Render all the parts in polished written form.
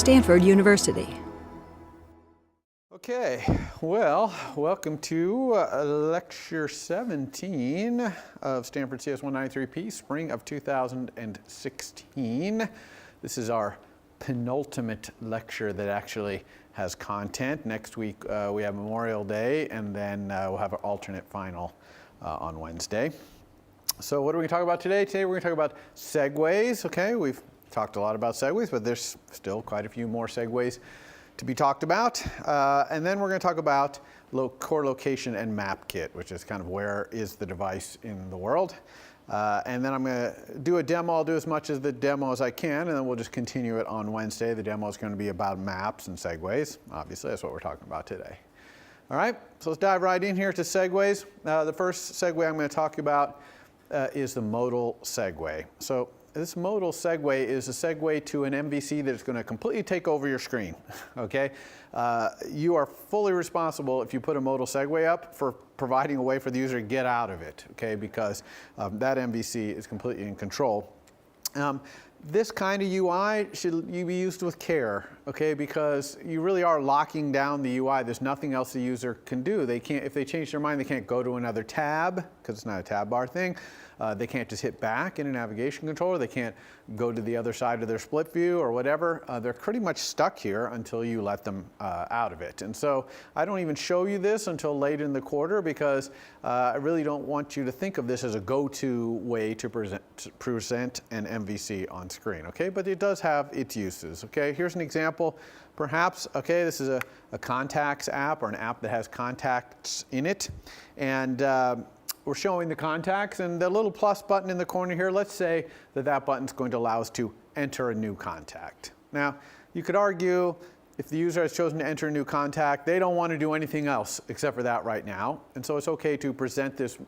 Stanford University. Okay, well, welcome to lecture 17 of Stanford CS 193P, spring of 2016. This is our penultimate lecture that actually has content. Next week we have Memorial Day, and then we'll have an alternate final on Wednesday. So what are we going to talk about today? Today we're going to talk about segues. Okay, we've talked a lot about segues, but there's still quite a few more segues to be talked about. And then we're going to talk about core location and MapKit, which is kind of where is the device in the world. And then I'm going to do a demo. I'll do as much of the demo as I can, and then we'll just continue it on Wednesday. The demo is going to be about maps and segues. Obviously, that's what we're talking about today. All right, so let's dive right in here to segues. The first segue I'm going to talk about is the modal segue. So this modal segue is a segue to an MVC that is going to completely take over your screen, okay? You are fully responsible if you put a modal segue up for providing a way for the user to get out of it, okay? Because that MVC is completely in control. This kind of UI should be used with care, okay? Because you really are locking down the UI. There's nothing else the user can do. They can't, if they change their mind, they can't go to another tab because it's not a tab bar thing. They can't just hit back in a navigation controller. They can't go to the other side of their split view or whatever. They're pretty much stuck here until you let them out of it. And so I don't even show you this until late in the quarter because I really don't want you to think of this as a go-to way to present an MVC on screen, okay? But it does have its uses, okay? Here's an example. Perhaps, okay, this is a contacts app or an app that has contacts in it. And we're showing the contacts, and the little plus button in the corner here, let's say that that button's going to allow us to enter a new contact. Now, you could argue if the user has chosen to enter a new contact, they don't want to do anything else except for that right now. And so it's okay to present this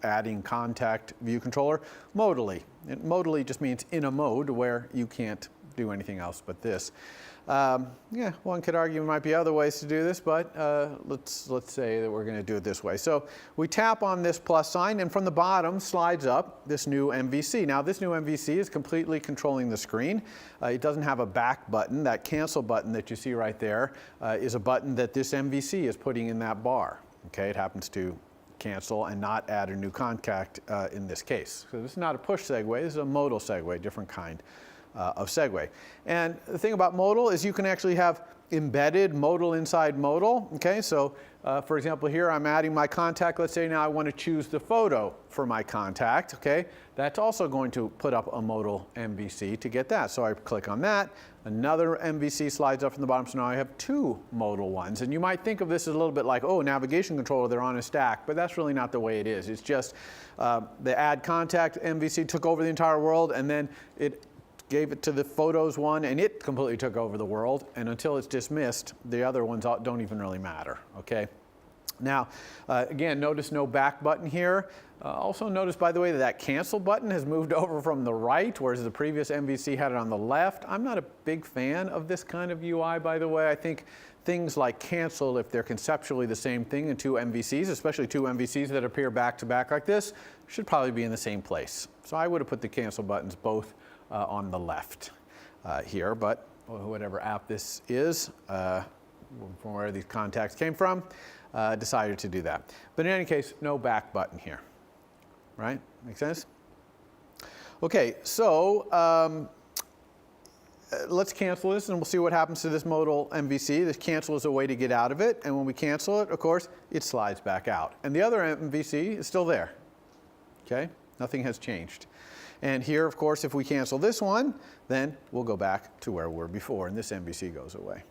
adding contact view controller modally. And modally just means in a mode where you can't do anything else but this. Yeah, one could argue there might be other ways to do this, but let's say that we're going to do it this way. So we tap on this plus sign, and from the bottom slides up this new MVC. Now this new MVC is completely controlling the screen. It doesn't have a back button. That cancel button that you see right there is a button that this MVC is putting in that bar. Okay, it happens to cancel and not add a new contact in this case. So this is not a push segue. This is a modal segue, different kind of segue. And the thing about modal is you can actually have embedded modal inside modal. Okay, so for example here I'm adding my contact. Let's say now I want to choose the photo for my contact. Okay, that's also going to put up a modal MVC to get that. So I click on that. Another MVC slides up from the bottom, so now I have two modal ones. And you might think of this as a little bit like, oh, navigation controller, they're on a stack, but that's really not the way it is. It's just the add contact MVC took over the entire world, and then it gave it to the photos one, and it completely took over the world. And until it's dismissed, the other ones don't even really matter, okay? Now, again, notice no back button here. Also notice, by the way, that cancel button has moved over from the right, whereas the previous MVC had it on the left. I'm not a big fan of this kind of UI, by the way. I think things like cancel, if they're conceptually the same thing in two MVCs, especially two MVCs that appear back to back like this, should probably be in the same place. So I would have put the cancel buttons both on the left here, but whatever app this is, from where these contacts came from, decided to do that. But in any case, no back button here, right? Make sense? Okay, so let's cancel this and we'll see what happens to this modal MVC. This cancel is a way to get out of it, and when we cancel it, of course, it slides back out. And the other MVC is still there, okay? Nothing has changed. And here, of course, if we cancel this one, then we'll go back to where we were before, and this MVC goes away.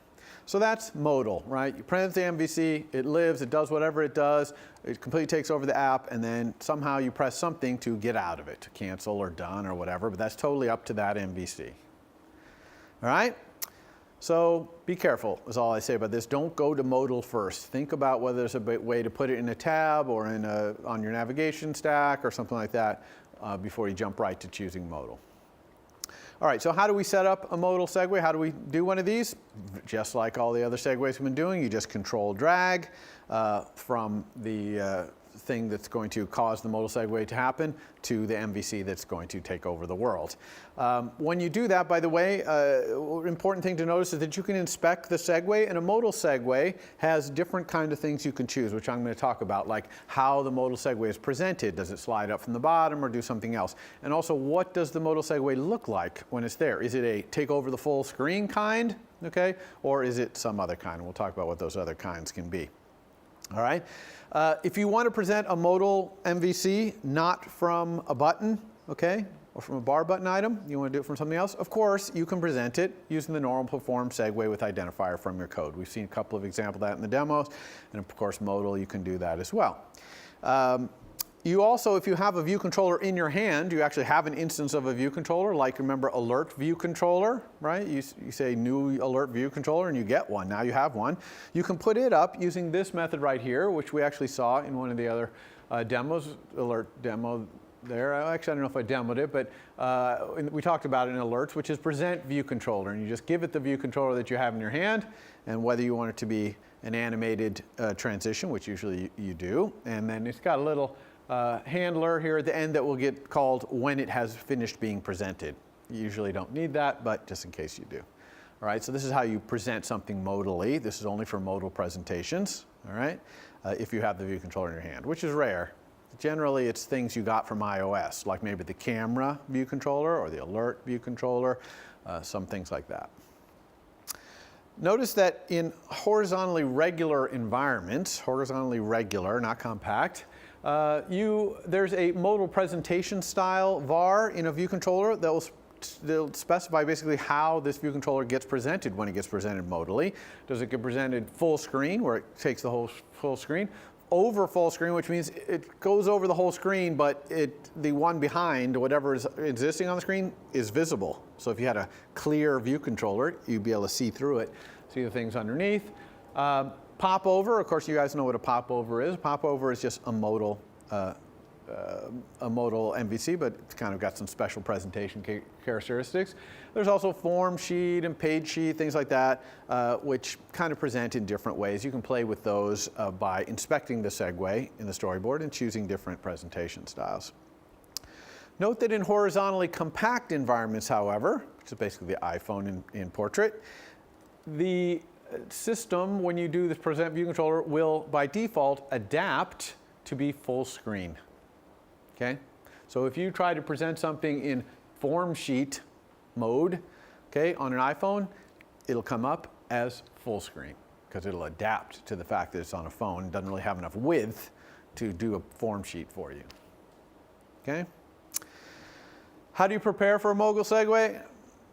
So that's modal, right? You present the MVC, it lives, it does whatever it does, it completely takes over the app, and then somehow you press something to get out of it, to cancel or done or whatever, but that's totally up to that MVC. All right? So be careful, is all I say about this. Don't go to modal first. Think about whether there's a way to put it in a tab or on your navigation stack or something like that before you jump right to choosing modal. All right, so how do we set up a modal segue? How do we do one of these? Just like all the other segues we've been doing, you just control drag from the thing that's going to cause the modal segue to happen to the MVC that's going to take over the world. When you do that, by the way, important thing to notice is that you can inspect the segue, and a modal segue has different kind of things you can choose, which I'm going to talk about, like how the modal segue is presented. Does it slide up from the bottom or do something else? And also, what does the modal segue look like when it's there? Is it a take over the full screen kind, okay, or is it some other kind? We'll talk about what those other kinds can be. All right. If you want to present a modal MVC not from a button, okay, or from a bar button item, you want to do it from something else, of course, you can present it using the normal perform segue with identifier from your code. We've seen a couple of examples of that in the demos, and of course, modal, you can do that as well. You also, if you have a view controller in your hand, you actually have an instance of a view controller, like remember alert view controller, right? You say new alert view controller and you get one. Now you have one. You can put it up using this method right here, which we actually saw in one of the other demos, alert demo there. Actually, I don't know if I demoed it, but we talked about it in alerts, which is present view controller. And you just give it the view controller that you have in your hand, and whether you want it to be an animated transition, which usually you do, and then it's got a little handler here at the end that will get called when it has finished being presented. You usually don't need that, but just in case you do. All right, so this is how you present something modally. This is only for modal presentations, all right, if you have the view controller in your hand, which is rare. Generally, it's things you got from iOS, like maybe the camera view controller or the alert view controller, some things like that. Notice that in horizontally regular environments, horizontally regular, not compact, there's a modal presentation style var in a view controller that will specify basically how this view controller gets presented when it gets presented modally. Does it get presented full screen, where it takes the whole full screen? Over full screen, which means it goes over the whole screen, but the one behind, whatever is existing on the screen, is visible. So if you had a clear view controller, you'd be able to see through it, see the things underneath. Popover, of course, you guys know what a popover is. Popover is just a modal MVC, but it's kind of got some special presentation characteristics. There's also form sheet and page sheet, things like that, which kind of present in different ways. You can play with those by inspecting the segue in the storyboard and choosing different presentation styles. Note that in horizontally compact environments, however, which is basically the iPhone in portrait, the system, when you do this present view controller, will by default adapt to be full screen. Okay? So if you try to present something in form sheet mode, okay, on an iPhone, it'll come up as full screen because it'll adapt to the fact that it's on a phone. It doesn't really have enough width to do a form sheet for you. Okay? How do you prepare for a modal segue?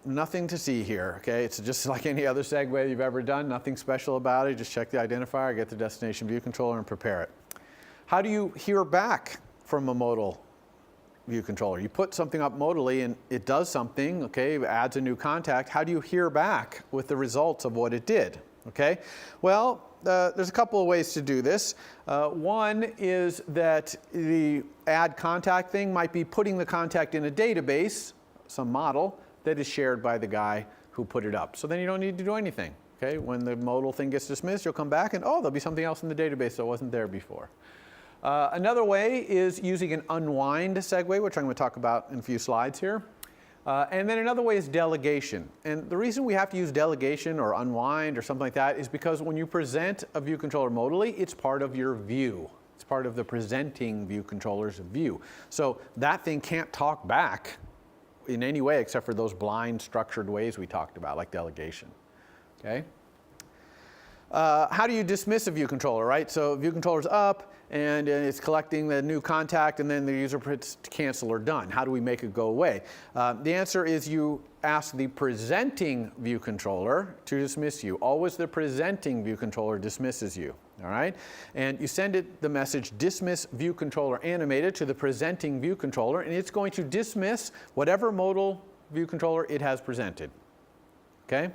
Nothing to see here, okay? It's just like any other segue you've ever done, nothing special about it. Just check the identifier, get the destination view controller, and prepare it. How do you hear back from a modal view controller? You put something up modally and it does something, okay? It adds a new contact. How do you hear back with the results of what it did, okay? Well, there's a couple of ways to do this. One is that the add contact thing might be putting the contact in a database, some model, that is shared by the guy who put it up. So then you don't need to do anything, okay? When the modal thing gets dismissed, you'll come back and, oh, there'll be something else in the database that wasn't there before. Another way is using an unwind segue, which I'm going to talk about in a few slides here. And then another way is delegation. And the reason we have to use delegation or unwind or something like that is because when you present a view controller modally, it's part of your view. It's part of the presenting view controller's view. So that thing can't talk back in any way except for those blind structured ways we talked about, like delegation. Okay? How do you dismiss a view controller, right? So view controller's up and it's collecting the new contact and then the user hits cancel or done. How do we make it go away? The answer is you ask the presenting view controller to dismiss you. Always the presenting view controller dismisses you, all right? And you send it the message dismiss view controller animated to the presenting view controller, and it's going to dismiss whatever modal view controller it has presented, okay?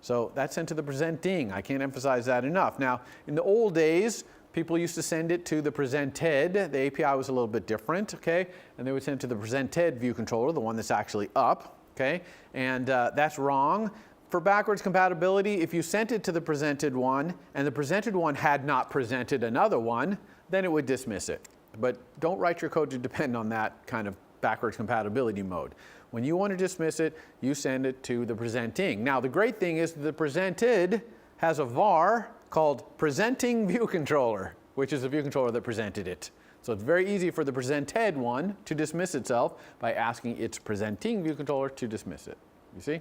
So that's sent to the presenting. I can't emphasize that enough. Now, in the old days, people used to send it to the presented. The API was a little bit different, okay? And they would send it to the presented view controller, the one that's actually up, okay? And that's wrong. For backwards compatibility, if you sent it to the presented one and the presented one had not presented another one, then it would dismiss it. But don't write your code to depend on that kind of backwards compatibility mode. When you want to dismiss it, you send it to the presenting. Now, the great thing is the presented has a var called presenting view controller, which is the view controller that presented it. So it's very easy for the presented one to dismiss itself by asking its presenting view controller to dismiss it. You see?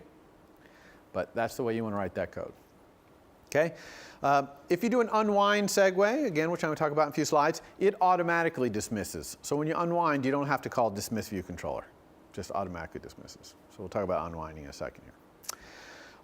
But that's the way you want to write that code. Okay? If you do an unwind segue, again, which I'm going to talk about in a few slides, it automatically dismisses. So when you unwind, you don't have to call dismiss view controller. It just automatically dismisses. So we'll talk about unwinding in a second here.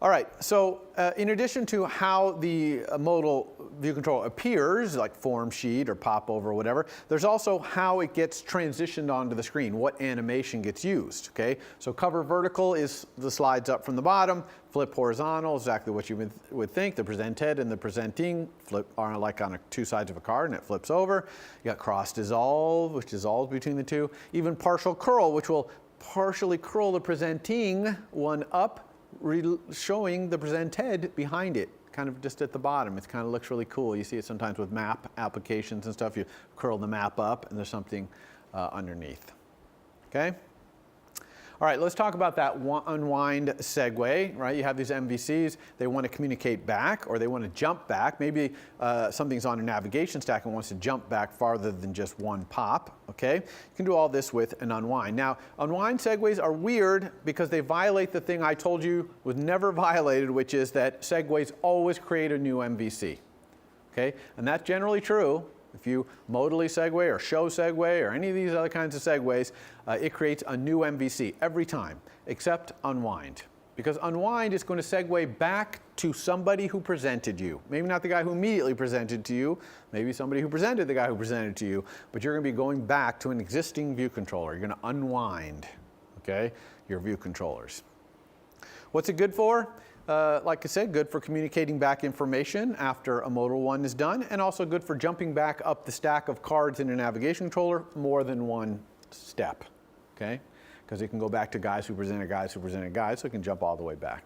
All right, so in addition to how the modal view controller appears, like form sheet or pop over or whatever, there's also how it gets transitioned onto the screen, what animation gets used, okay? So cover vertical is the slides up from the bottom, flip horizontal, exactly what you would think. The presented and the presenting flip are like on two sides of a card and it flips over. You got cross dissolve, which dissolves between the two. Even partial curl, which will partially curl the presenting one up, showing the presented behind it, kind of just at the bottom. It kind of looks really cool. You see it sometimes with map applications and stuff. You curl the map up and there's something underneath. Okay? All right, let's talk about that unwind segue, right? You have these MVCs. They want to communicate back or they want to jump back. Maybe something's on a navigation stack and wants to jump back farther than just one pop, okay? You can do all this with an unwind. Now, unwind segues are weird because they violate the thing I told you was never violated, which is that segues always create a new MVC, okay? And that's generally true. If you modally segue or show segue or any of these other kinds of segues, it creates a new MVC every time, except unwind. Because unwind is going to segue back to somebody who presented you. Maybe not the guy who immediately presented to you, maybe somebody who presented the guy who presented to you, but you're going to be going back to an existing view controller. You're going to unwind, okay, your view controllers. What's it good for? Like I said, good for communicating back information after a modal one is done, and also good for jumping back up the stack of cards in a navigation controller more than one step, okay? Because it can go back to guys who presented guys who presented guys, so it can jump all the way back.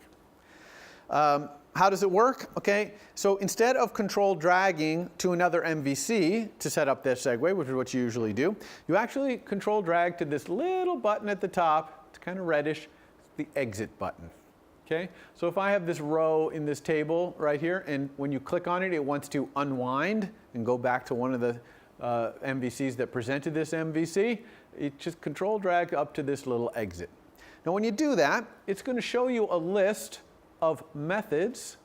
How does it work? Okay, so instead of control dragging to another MVC to set up this segue, which is what you usually do, you actually control drag to this little button at the top. It's kind of reddish. It's the exit button. Okay, so if I have this row in this table right here, and when you click on it, it wants to unwind and go back to one of the MVCs that presented this MVC, it just control drag up to this little exit. Now when you do that, it's going to show you a list of methods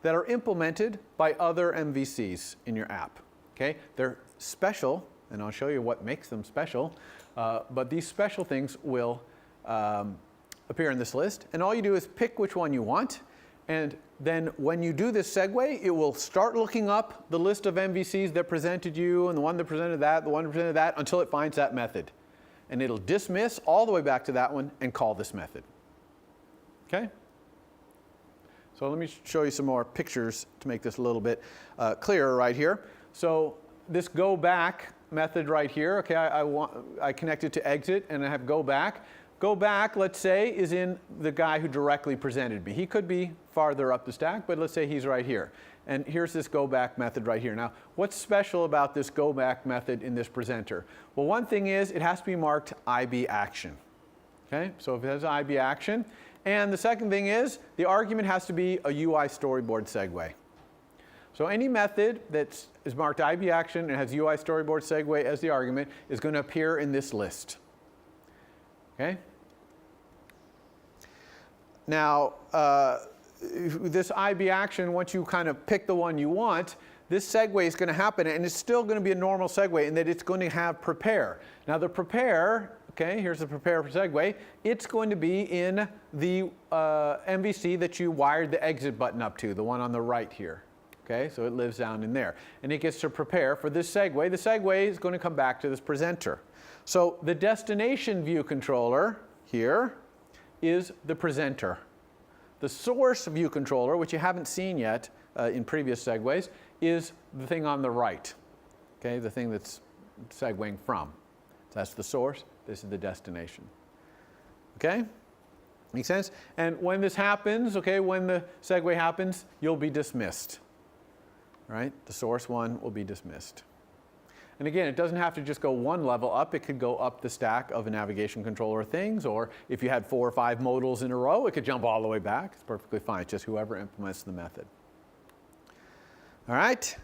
that are implemented by other MVCs in your app. Okay, they're special, and I'll show you what makes them special, but these special things will appear in this list, and all you do is pick which one you want, and then when you do this segue, it will start looking up the list of MVCs that presented you, and the one that presented that, the one that presented that, until it finds that method. And it'll dismiss all the way back to that one and call this method. Okay? So let me show you some more pictures to make this a little bit clearer right here. So this go back method right here, okay, I connect it to exit, and I have go back. Go back, let's say, is in the guy who directly presented me. He could be farther up the stack, but let's say he's right here. And here's this go back method right here. Now, what's special about this go back method in this presenter? Well, one thing is it has to be marked IB action. Okay, so if it has IB action. And the second thing is the argument has to be a UI storyboard segue. So any method that is marked IB action and has UI storyboard segue as the argument is going to appear in this list. Okay? Now, this IB action, once you kind of pick the one you want, this segue is going to happen, and it's still going to be a normal segue in that it's going to have prepare. Now, the prepare, okay, here's the prepare for segue. It's going to be in the MVC that you wired the exit button up to, the one on the right here. Okay, so it lives down in there. And it gets to prepare for this segue. The segue is going to come back to this presenter. So the destination view controller here is the presenter. The source view controller, which you haven't seen yet in previous segues, is the thing on the right. Okay, the thing that's segueing from. So that's the source. This is the destination. Okay? Make sense? And when this happens, okay, when the segue happens, you'll be dismissed. Right? The source one will be dismissed. And again, it doesn't have to just go one level up. It could go up the stack of a navigation controller things, or if you had 4 or 5 modals in a row, it could jump all the way back. It's perfectly fine. It's just whoever implements the method. All right.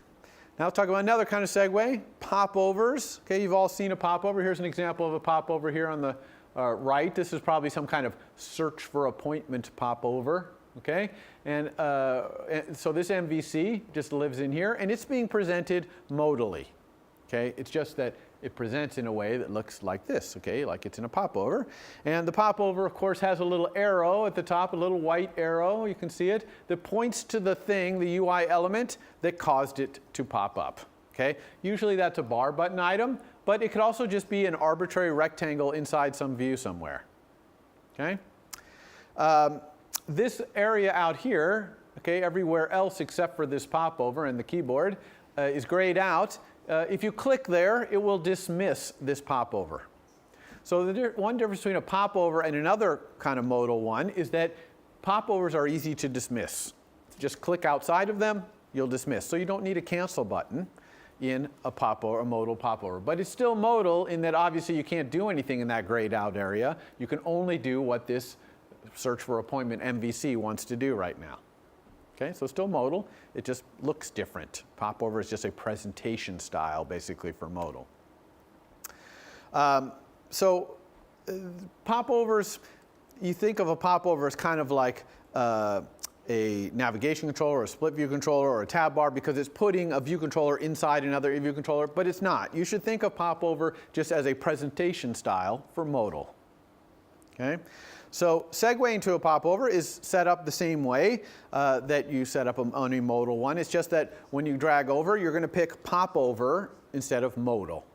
Now let's talk about another kind of segue, popovers. Okay, you've all seen a popover. Here's an example of a popover here on the right. This is probably some kind of search for appointment popover. Okay, and so this MVC just lives in here, and it's being presented modally. Okay, it's just that it presents in a way that looks like this. Okay, like it's in a popover, and the popover, of course, has a little arrow at the top, a little white arrow. You can see it that points to the thing, the UI element that caused it to pop up. Okay, usually that's a bar button item, but it could also just be an arbitrary rectangle inside some view somewhere. Okay. This area out here, okay, everywhere else except for this popover and the keyboard is grayed out. If you click there, it will dismiss this popover. So the one difference between a popover and another kind of modal one is that popovers are easy to dismiss. Just click outside of them, you'll dismiss. So you don't need a cancel button in a popover, a modal popover. But it's still modal in that obviously you can't do anything in that grayed out area. You can only do what this search for appointment MVC wants to do right now. Okay, so still modal, it just looks different. Popover is just a presentation style basically for modal. Popovers, you think of a popover as kind of like a navigation controller, or a split view controller, or a tab bar, because it's putting a view controller inside another view controller, but it's not. You should think of popover just as a presentation style for modal. Okay? So segueing to a popover is set up the same way that you set up on a modal one. It's just that when you drag over, you're going to pick popover instead of modal.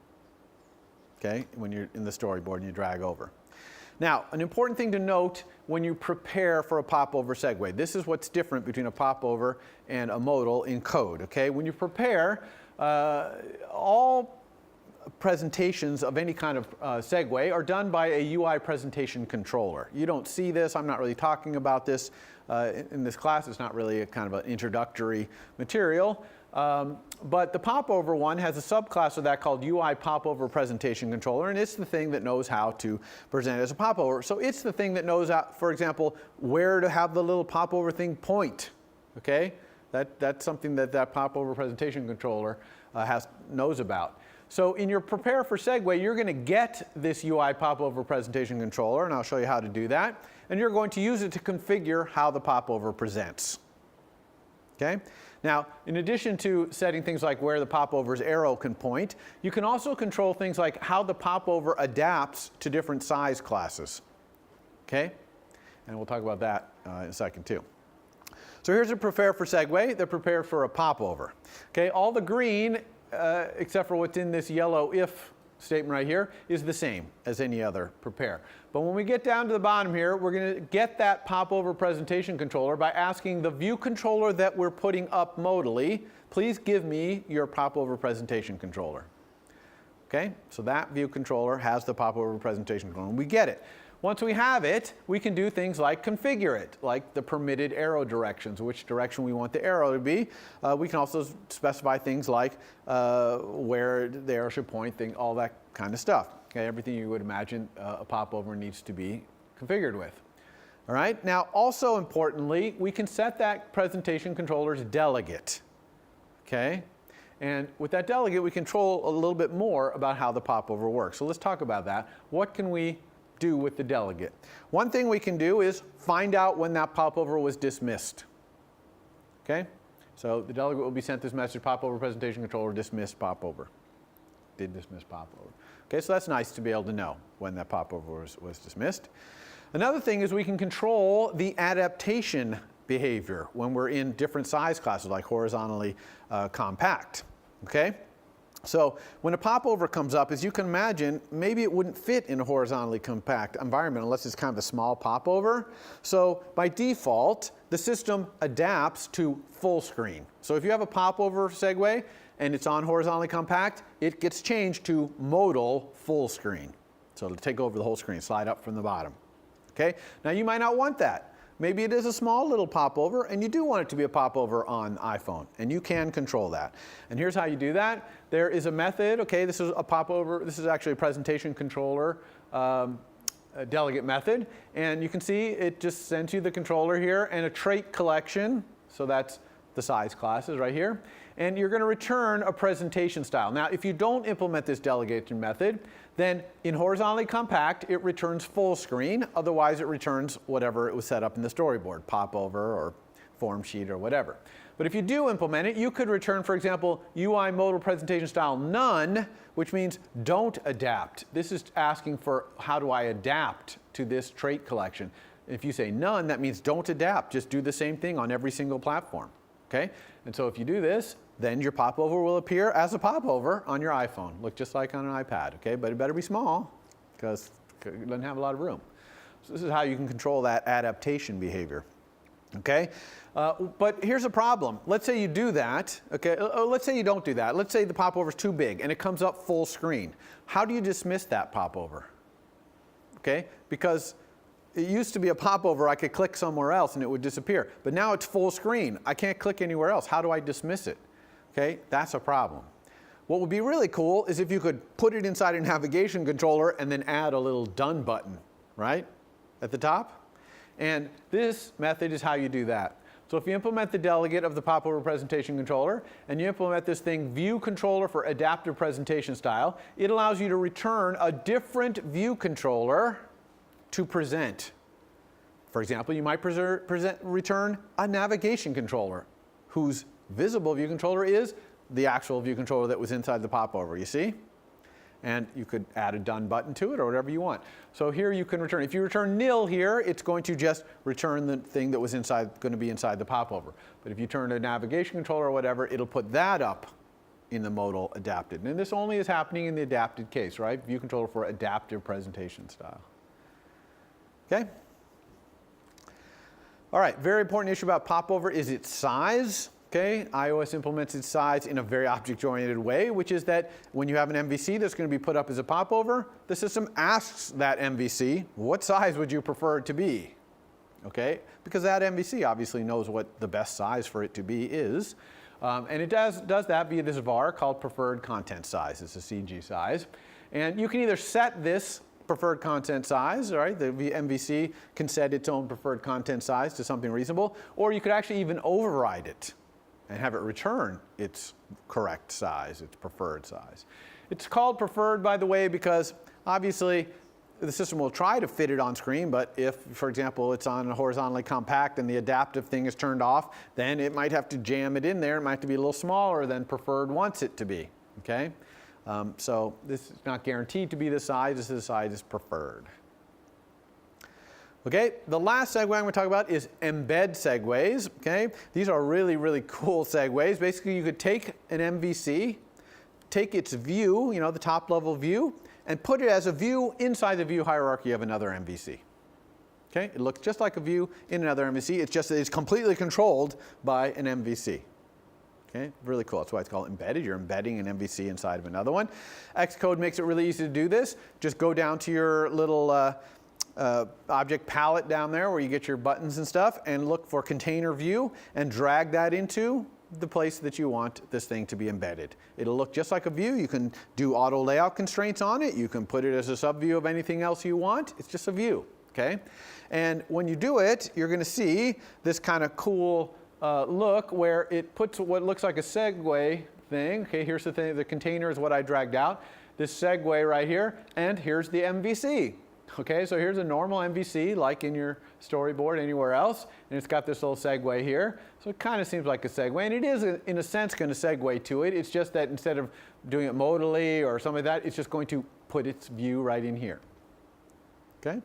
Okay, when you're in the storyboard and you drag over. Now, an important thing to note when you prepare for a popover segue. This is what's different between a popover and a modal in code. Okay, when you prepare, all presentations of any kind of segue are done by a UI presentation controller. You don't see this. I'm not really talking about this in this class. It's not really a kind of an introductory material. But the popover one has a subclass of that called UI popover presentation controller, and it's the thing that knows how to present as a popover. So it's the thing that knows, for example, where to have the little popover thing point. Okay, that's something that popover presentation controller knows about. So in your prepare for segue, you're going to get this UI popover presentation controller, and I'll show you how to do that. And you're going to use it to configure how the popover presents. Okay? Now, in addition to setting things like where the popover's arrow can point, you can also control things like how the popover adapts to different size classes. Okay? And we'll talk about that in a second too. So here's a prepare for segue that prepares for a popover. Okay? All the green except for what's in this yellow if statement right here, is the same as any other prepare. But when we get down to the bottom here, we're going to get that popover presentation controller by asking the view controller that we're putting up modally, please give me your popover presentation controller. Okay, so that view controller has the popover presentation controller, and we get it. Once we have it, we can do things like configure it, like the permitted arrow directions, which direction we want the arrow to be. We can also specify things like where the arrow should point, all that kind of stuff. Okay, everything you would imagine a popover needs to be configured with. All right, now also importantly, we can set that presentation controller's delegate. Okay, and with that delegate, we control a little bit more about how the popover works. So let's talk about that. What can we do with the delegate? One thing we can do is find out when that popover was dismissed. Okay, so the delegate will be sent this message: popover presentation controller dismissed popover. Did dismiss popover. Okay, so that's nice to be able to know when that popover was dismissed. Another thing is we can control the adaptation behavior when we're in different size classes, like horizontally compact. Okay? So when a popover comes up, as you can imagine, maybe it wouldn't fit in a horizontally compact environment unless it's kind of a small popover. So by default, the system adapts to full screen. So if you have a popover segue and it's on horizontally compact, it gets changed to modal full screen. So it'll take over the whole screen, slide up from the bottom. Okay? Now you might not want that. maybe it is a small little popover, and you do want it to be a popover on iPhone, and you can control that. And here's how you do that. There is a method. Okay, this is a popover. This is actually a presentation controller a delegate method, and you can see it just sends you the controller here and a trait collection. So that's the size classes right here. And you're going to return a presentation style. Now, if you don't implement this delegation method, then in horizontally compact, it returns full screen. Otherwise, it returns whatever it was set up in the storyboard, popover or form sheet or whatever. But if you do implement it, you could return, for example, UI modal presentation style none, which means don't adapt. This is asking for how do I adapt to this trait collection. If you say none, that means don't adapt. Just do the same thing on every single platform. Okay? And so if you do this, then your popover will appear as a popover on your iPhone. Look just like on an iPad. Okay? But it better be small because it doesn't have a lot of room. So this is how you can control that adaptation behavior. Okay? But here's a problem. Let's say you do that. Okay? Let's say you don't do that. Let's say the popover is too big and it comes up full screen. How do you dismiss that popover? Okay? Because it used to be a popover, I could click somewhere else and it would disappear. But now it's full screen. I can't click anywhere else. How do I dismiss it? Okay? That's a problem. What would be really cool is if you could put it inside a navigation controller and then add a little done button, right? At the top. And this method is how you do that. So if you implement the delegate of the popover presentation controller and you implement this thing view controller for adaptive presentation style, it allows you to return a different view controller to present. For example, you might return a navigation controller whose visible view controller is the actual view controller that was inside the popover, you see? And you could add a done button to it or whatever you want. So here you can return. If you return nil here, it's going to just return the thing that was going to be inside the popover. But if you turn a navigation controller or whatever, it'll put that up in the modal adapted. And this only is happening in the adapted case, right? View controller for adaptive presentation style. Okay? All right, very important issue about popover is its size. Okay, iOS implements its size in a very object-oriented way, which is that when you have an MVC that's going to be put up as a popover, the system asks that MVC, what size would you prefer it to be? Okay, because that MVC obviously knows what the best size for it to be is. And it does that via this var called preferred content size. It's a CG size. And you can either set this preferred content size, right? The MVC can set its own preferred content size to something reasonable, or you could actually even override it and have it return its correct size, its preferred size. It's called preferred, by the way, because obviously the system will try to fit it on screen, but if, for example, it's on a horizontally compact and the adaptive thing is turned off, then it might have to jam it in there. It might have to be a little smaller than preferred wants it to be, okay? So this is not guaranteed to be the size. This is the size is preferred. Okay, the last segue I'm going to talk about is embed segues. Okay, these are really, really cool segues. Basically, you could take an MVC, take its view, the top level view, and put it as a view inside the view hierarchy of another MVC. Okay, it looks just like a view in another MVC. It's just that it's completely controlled by an MVC. Okay, really cool. That's why it's called embedded. You're embedding an MVC inside of another one. Xcode makes it really easy to do this. Just go down to your little object palette down there where you get your buttons and stuff and look for container view and drag that into the place that you want this thing to be embedded. It'll look just like a view. You can do auto layout constraints on it. You can put it as a subview of anything else you want. It's just a view, okay? And when you do it, you're going to see this kind of cool look where it puts what looks like a segue thing. Okay, here's the thing. The container is what I dragged out. This segue right here, and here's the MVC. Okay, so here's a normal MVC like in your storyboard anywhere else, and it's got this little segue here. So it kind of seems like a segue, and it is in a sense going to segue to it. It's just that instead of doing it modally or something like that, it's just going to put its view right in here. Okay?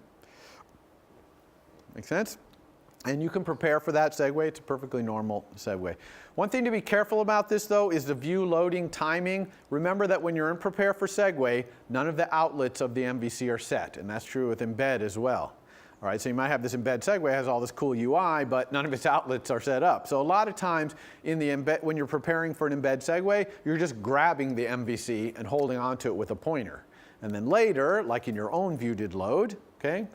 Make sense? And you can prepare for that segue. It's a perfectly normal segue. One thing to be careful about this, though, is the view loading timing. Remember that when you're in prepare for segue, none of the outlets of the MVC are set. And that's true with embed as well. All right, so you might have this embed segue has all this cool UI, but none of its outlets are set up. So a lot of times in the embed, when you're preparing for an embed segue, you're just grabbing the MVC and holding onto it with a pointer. And then later, like in your own view did load, okay,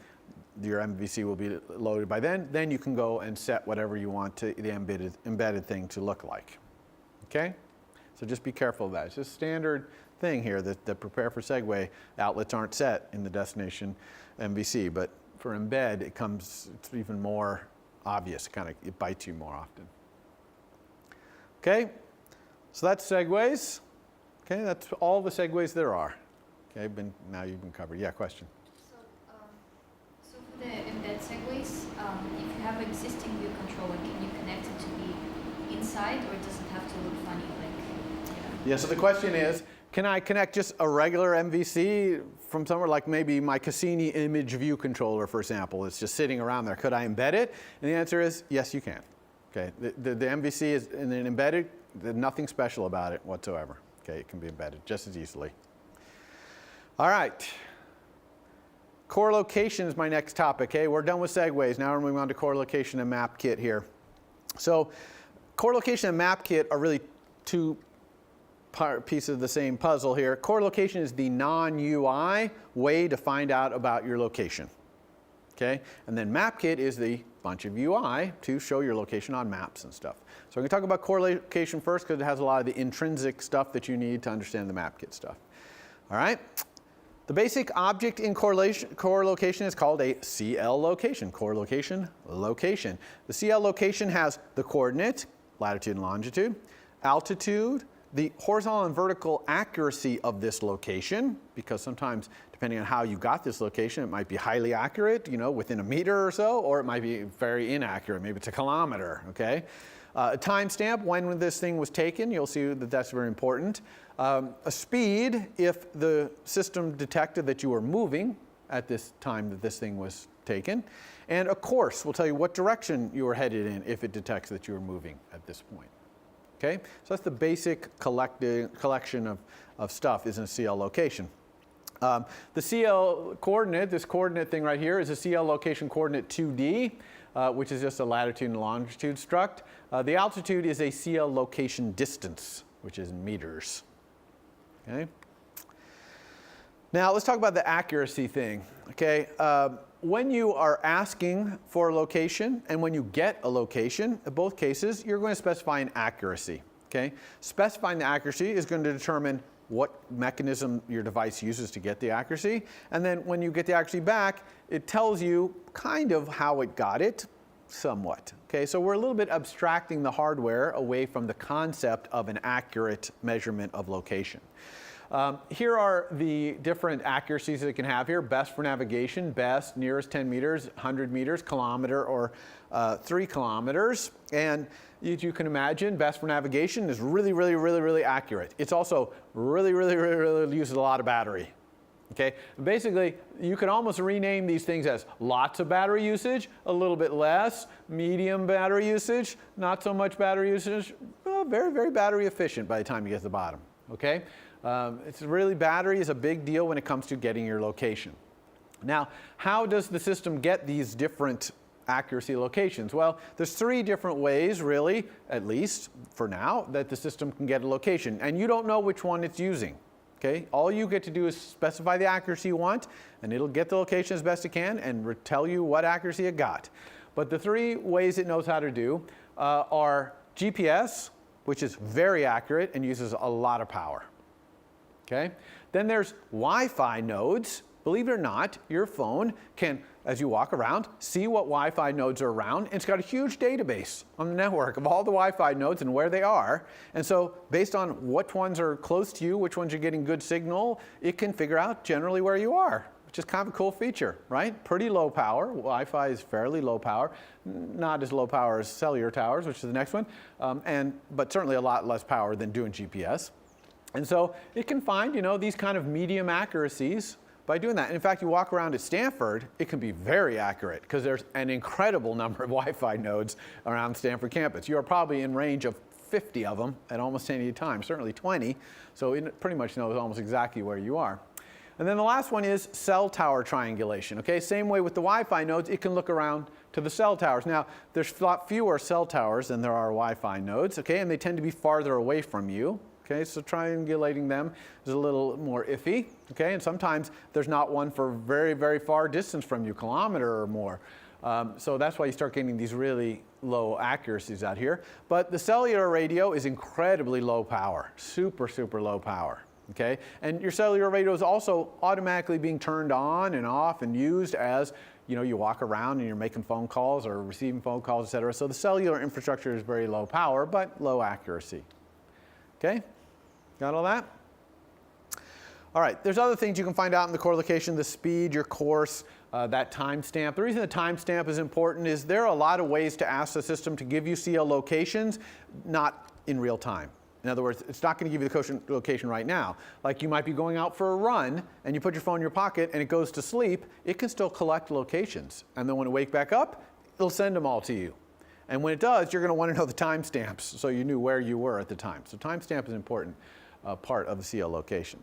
your MVC will be loaded by then. Then you can go and set whatever you want to the embedded thing to look like. Okay? So just be careful of that. It's just a standard thing here that the prepare for Segue outlets aren't set in the destination MVC, but for embed, it's even more obvious. It bites you more often. Okay? So that's segues. Okay, that's all the segues there are. Okay, now you've been covered. Yeah, question? So for the embed segues, if you have existing view controller, can you connect it to the inside, or does it have to look funny? Yeah, so the question is, can I connect just a regular MVC from somewhere like maybe my Cassini image view controller, for example? It's just sitting around there. Could I embed it? And the answer is, yes, you can. Okay, the MVC is in an embedded, there's nothing special about it whatsoever. Okay, it can be embedded just as easily. All right. Core location is my next topic. Okay, we're done with segues. Now we're moving on to core location and MapKit here. So core location and MapKit are really two pieces of the same puzzle here. Core location is the non-UI way to find out about your location. Okay, and then MapKit is the bunch of UI to show your location on maps and stuff. So we're going to talk about core location first because it has a lot of the intrinsic stuff that you need to understand the MapKit stuff. All right. The basic object in core location is called a CL location, core location. The CL location has the coordinate, latitude and longitude, altitude, the horizontal and vertical accuracy of this location, because sometimes depending on how you got this location, it might be highly accurate, within a meter or so, or it might be very inaccurate, maybe it's a kilometer, okay? A timestamp, when this thing was taken, you'll see that that's very important. A speed, if the system detected that you were moving at this time that this thing was taken. And a course will tell you what direction you were headed in if it detects that you were moving at this point. Okay, so that's the basic collection of stuff is in a CL location. The CL coordinate, this coordinate thing right here, is a CL location coordinate 2D, which is just a latitude and longitude struct. The altitude is a CL location distance, which is in meters. Okay. Now let's talk about the accuracy thing. Okay. When you are asking for a location and when you get a location, in both cases, you're going to specify an accuracy. Okay? Specifying the accuracy is going to determine what mechanism your device uses to get the accuracy. And then when you get the accuracy back, it tells you kind of how it got it, somewhat. Okay? So we're a little bit abstracting the hardware away from the concept of an accurate measurement of location. Here are the different accuracies that it can have here. Best for navigation, best, nearest 10 meters, 100 meters, kilometer, or 3 kilometers. And as you can imagine, best for navigation is really, really, really, really accurate. It's also really, really, really, really uses a lot of battery. Okay? Basically, you can almost rename these things as lots of battery usage, a little bit less, medium battery usage, not so much battery usage, well, very, very battery efficient by the time you get to the bottom. Okay? It's really, battery is a big deal when it comes to getting your location. Now, how does the system get these different accuracy locations? Well, there's 3 different ways, really, at least for now, that the system can get a location. And you don't know which one it's using. Okay? All you get to do is specify the accuracy you want, and it'll get the location as best it can and tell you what accuracy it got. But the 3 ways it knows how to do are GPS, which is very accurate and uses a lot of power. Okay? Then there's Wi-Fi nodes. Believe it or not, your phone can, as you walk around, see what Wi-Fi nodes are around. And it's got a huge database on the network of all the Wi-Fi nodes and where they are. And so based on what ones are close to you, which ones you're getting good signal, it can figure out generally where you are, which is kind of a cool feature, right? Pretty low power. Wi-Fi is fairly low power. Not as low power as cellular towers, which is the next one, but certainly a lot less power than doing GPS. And so it can find, these kind of medium accuracies by doing that. And in fact, you walk around at Stanford, it can be very accurate because there's an incredible number of Wi-Fi nodes around Stanford campus. You are probably in range of 50 of them at almost any time, certainly 20. So it pretty much knows almost exactly where you are. And then the last one is cell tower triangulation. Okay, same way with the Wi-Fi nodes, it can look around to the cell towers. Now, there's a lot fewer cell towers than there are Wi-Fi nodes, okay, and they tend to be farther away from you. Okay, so triangulating them is a little more iffy. Okay, and sometimes there's not one for very, very far distance from you, kilometer or more. So that's why you start getting these really low accuracies out here. But the cellular radio is incredibly low power, super, super low power. Okay, and your cellular radio is also automatically being turned on and off and used as you walk around and you're making phone calls or receiving phone calls, et cetera. So the cellular infrastructure is very low power, but low accuracy. Okay, got all that? All right, there's other things you can find out in the core location, the speed, your course, that timestamp. The reason the timestamp is important is there are a lot of ways to ask the system to give you CL locations, not in real time. In other words, it's not going to give you the location right now. Like you might be going out for a run and you put your phone in your pocket and it goes to sleep, it can still collect locations. And then when it wakes back up, it'll send them all to you. And when it does, you're going to want to know the timestamps so you knew where you were at the time. So timestamp is an important part of the CL location.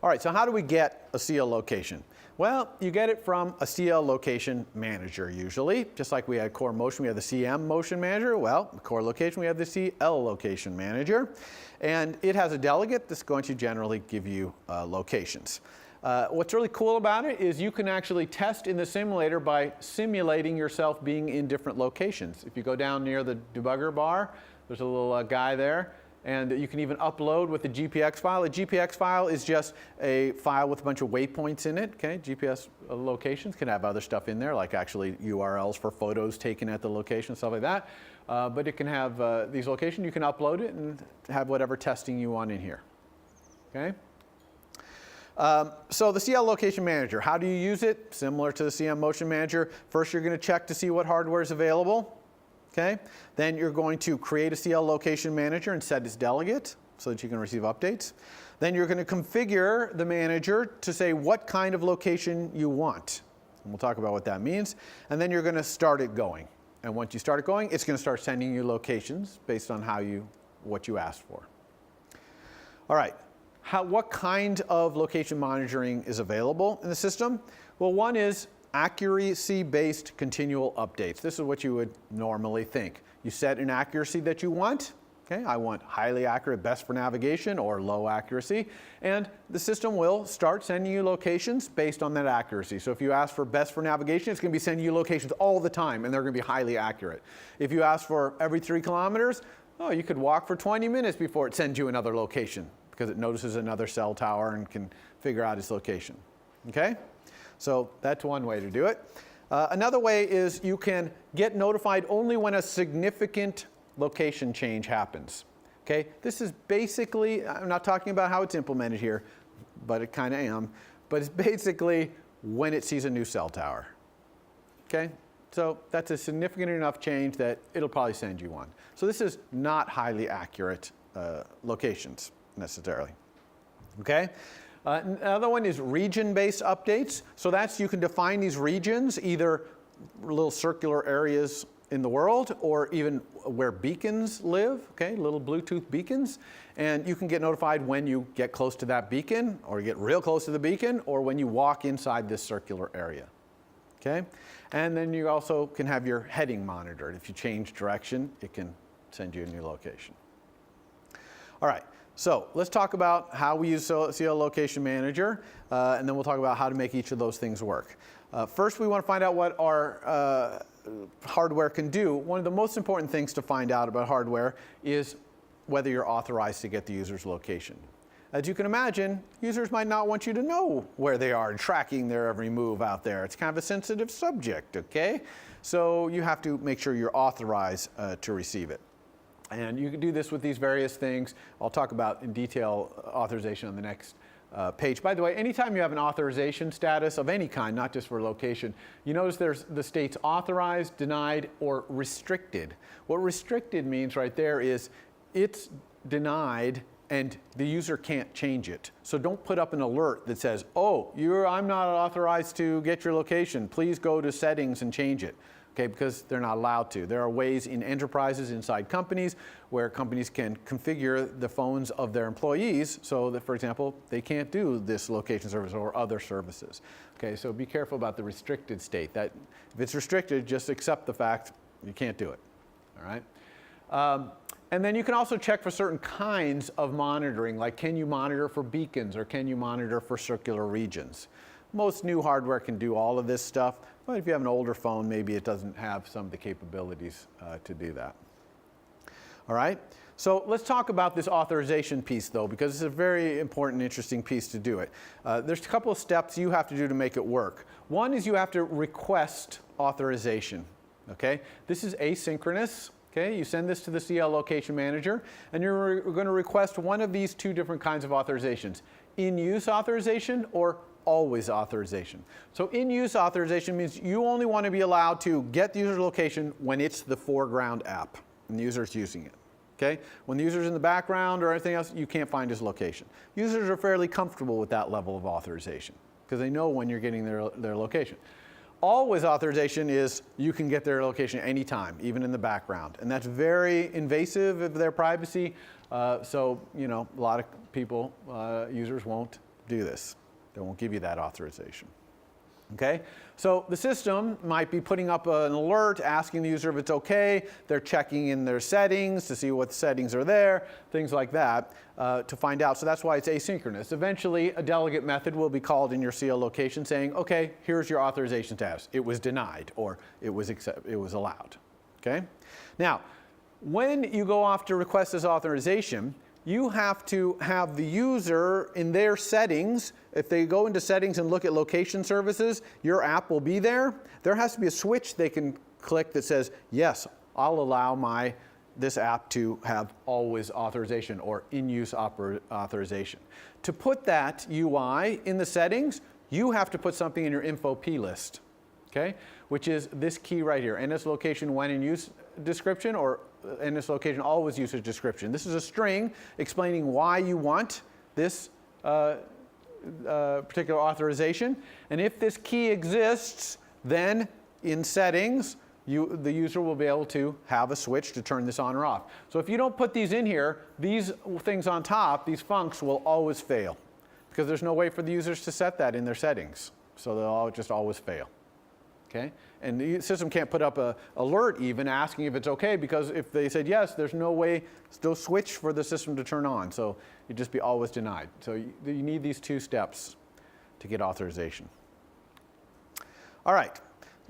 All right, so how do we get a CL location? Well, you get it from a CL location manager usually. Just like we had core motion, we have the CM motion manager. Well, core location, we have the CL location manager. And it has a delegate that's going to generally give you locations. What's really cool about it is you can actually test in the simulator by simulating yourself being in different locations. If you go down near the debugger bar, there's a little guy there. And you can even upload with a GPX file. A GPX file is just a file with a bunch of waypoints in it. Okay, GPS locations can have other stuff in there, like actually URLs for photos taken at the location, stuff like that. But it can have these locations. You can upload it and have whatever testing you want in here. Okay. So the CL Location Manager, how do you use it? Similar to the CM Motion Manager. First, you're going to check to see what hardware is available. Okay. Then you're going to create a CL Location Manager and set its delegate so that you can receive updates. Then you're going to configure the manager to say what kind of location you want. And we'll talk about what that means. And then you're going to start it going. And once you start it going, it's going to start sending you locations based on what you asked for. All right. What kind of location monitoring is available in the system? Well, one is accuracy-based continual updates. This is what you would normally think. You set an accuracy that you want. Okay, I want highly accurate, best for navigation, or low accuracy. And the system will start sending you locations based on that accuracy. So if you ask for best for navigation, it's going to be sending you locations all the time, and they're going to be highly accurate. If you ask for every 3 kilometers, oh, you could walk for 20 minutes before it sends you another location because it notices another cell tower and can figure out its location. Okay? So that's one way to do it. Another way is you can get notified only when a significant location change happens. Okay? This is basically, I'm not talking about how it's implemented here, but it kind of am, but it's basically when it sees a new cell tower. Okay? So that's a significant enough change that it'll probably send you one. So this is not highly accurate locations necessarily. Okay? Another one is region-based updates. So that's, you can define these regions, either little circular areas in the world or even where beacons live, okay, little Bluetooth beacons. And you can get notified when you get close to that beacon or get real close to the beacon or when you walk inside this circular area, okay? And then you also can have your heading monitored. If you change direction, it can send you a new location. All right. So let's talk about how we use CL Location Manager, and then we'll talk about how to make each of those things work. First, we want to find out what our hardware can do. One of the most important things to find out about hardware is whether you're authorized to get the user's location. As you can imagine, users might not want you to know where they are, tracking their every move out there. It's kind of a sensitive subject, okay? So you have to make sure you're authorized to receive it. And you can do this with these various things. I'll talk about in detail authorization on the next page. By the way, anytime you have an authorization status of any kind, not just for location, you notice there's the states authorized, denied, or restricted. What restricted means right there is it's denied and the user can't change it. So don't put up an alert that says, oh, I'm not authorized to get your location. Please go to settings and change it. Okay, because they're not allowed to. There are ways in enterprises inside companies where companies can configure the phones of their employees so that, for example, they can't do this location service or other services. Okay, so be careful about the restricted state. That if it's restricted, just accept the fact you can't do it. All right. And then you can also check for certain kinds of monitoring, like can you monitor for beacons or can you monitor for circular regions. Most new hardware can do all of this stuff, but if you have an older phone, maybe it doesn't have some of the capabilities to do that. All right, so let's talk about this authorization piece though, because it's a very important, interesting piece to do it. There's a couple of steps you have to do to make it work. One is you have to request authorization, okay? This is asynchronous. Okay, you send this to the CL Location Manager, and you're going to request one of these two different kinds of authorizations: in-use authorization or always authorization. So in-use authorization means you only want to be allowed to get the user's location when it's the foreground app and the user's using it. Okay, when the user's in the background or anything else, you can't find his location. Users are fairly comfortable with that level of authorization because they know when you're getting their location. Always authorization is you can get their location anytime, even in the background. And that's very invasive of their privacy. So, you know, a lot of people, users won't do this. They won't give you that authorization. Okay? So the system might be putting up an alert asking the user if it's okay. They're checking in their settings to see what settings are there, things like that, to find out. So that's why it's asynchronous. Eventually, a delegate method will be called in your CL location saying, okay, here's your authorization status. It was denied or it was allowed. Okay? Now, when you go off to request this authorization, you have to have the user in their settings. If they go into settings and look at location services, your app will be there. There has to be a switch they can click that says, yes, I'll allow this app to have always authorization or in-use authorization. To put that UI in the settings, you have to put something in your info P list, okay? Which is this key right here, NS location when in use description or NS location always usage description. This is a string explaining why you want this particular authorization. And if this key exists, then in settings, the user will be able to have a switch to turn this on or off. So if you don't put these in here, these things on top, these funcs, will always fail because there's no way for the users to set that in their settings. So they'll just always fail. Okay? And the system can't put up an alert even asking if it's okay, because if they said yes, there's no way, no switch for the system to turn on. So it'd just be always denied. So you need these two steps to get authorization. All right.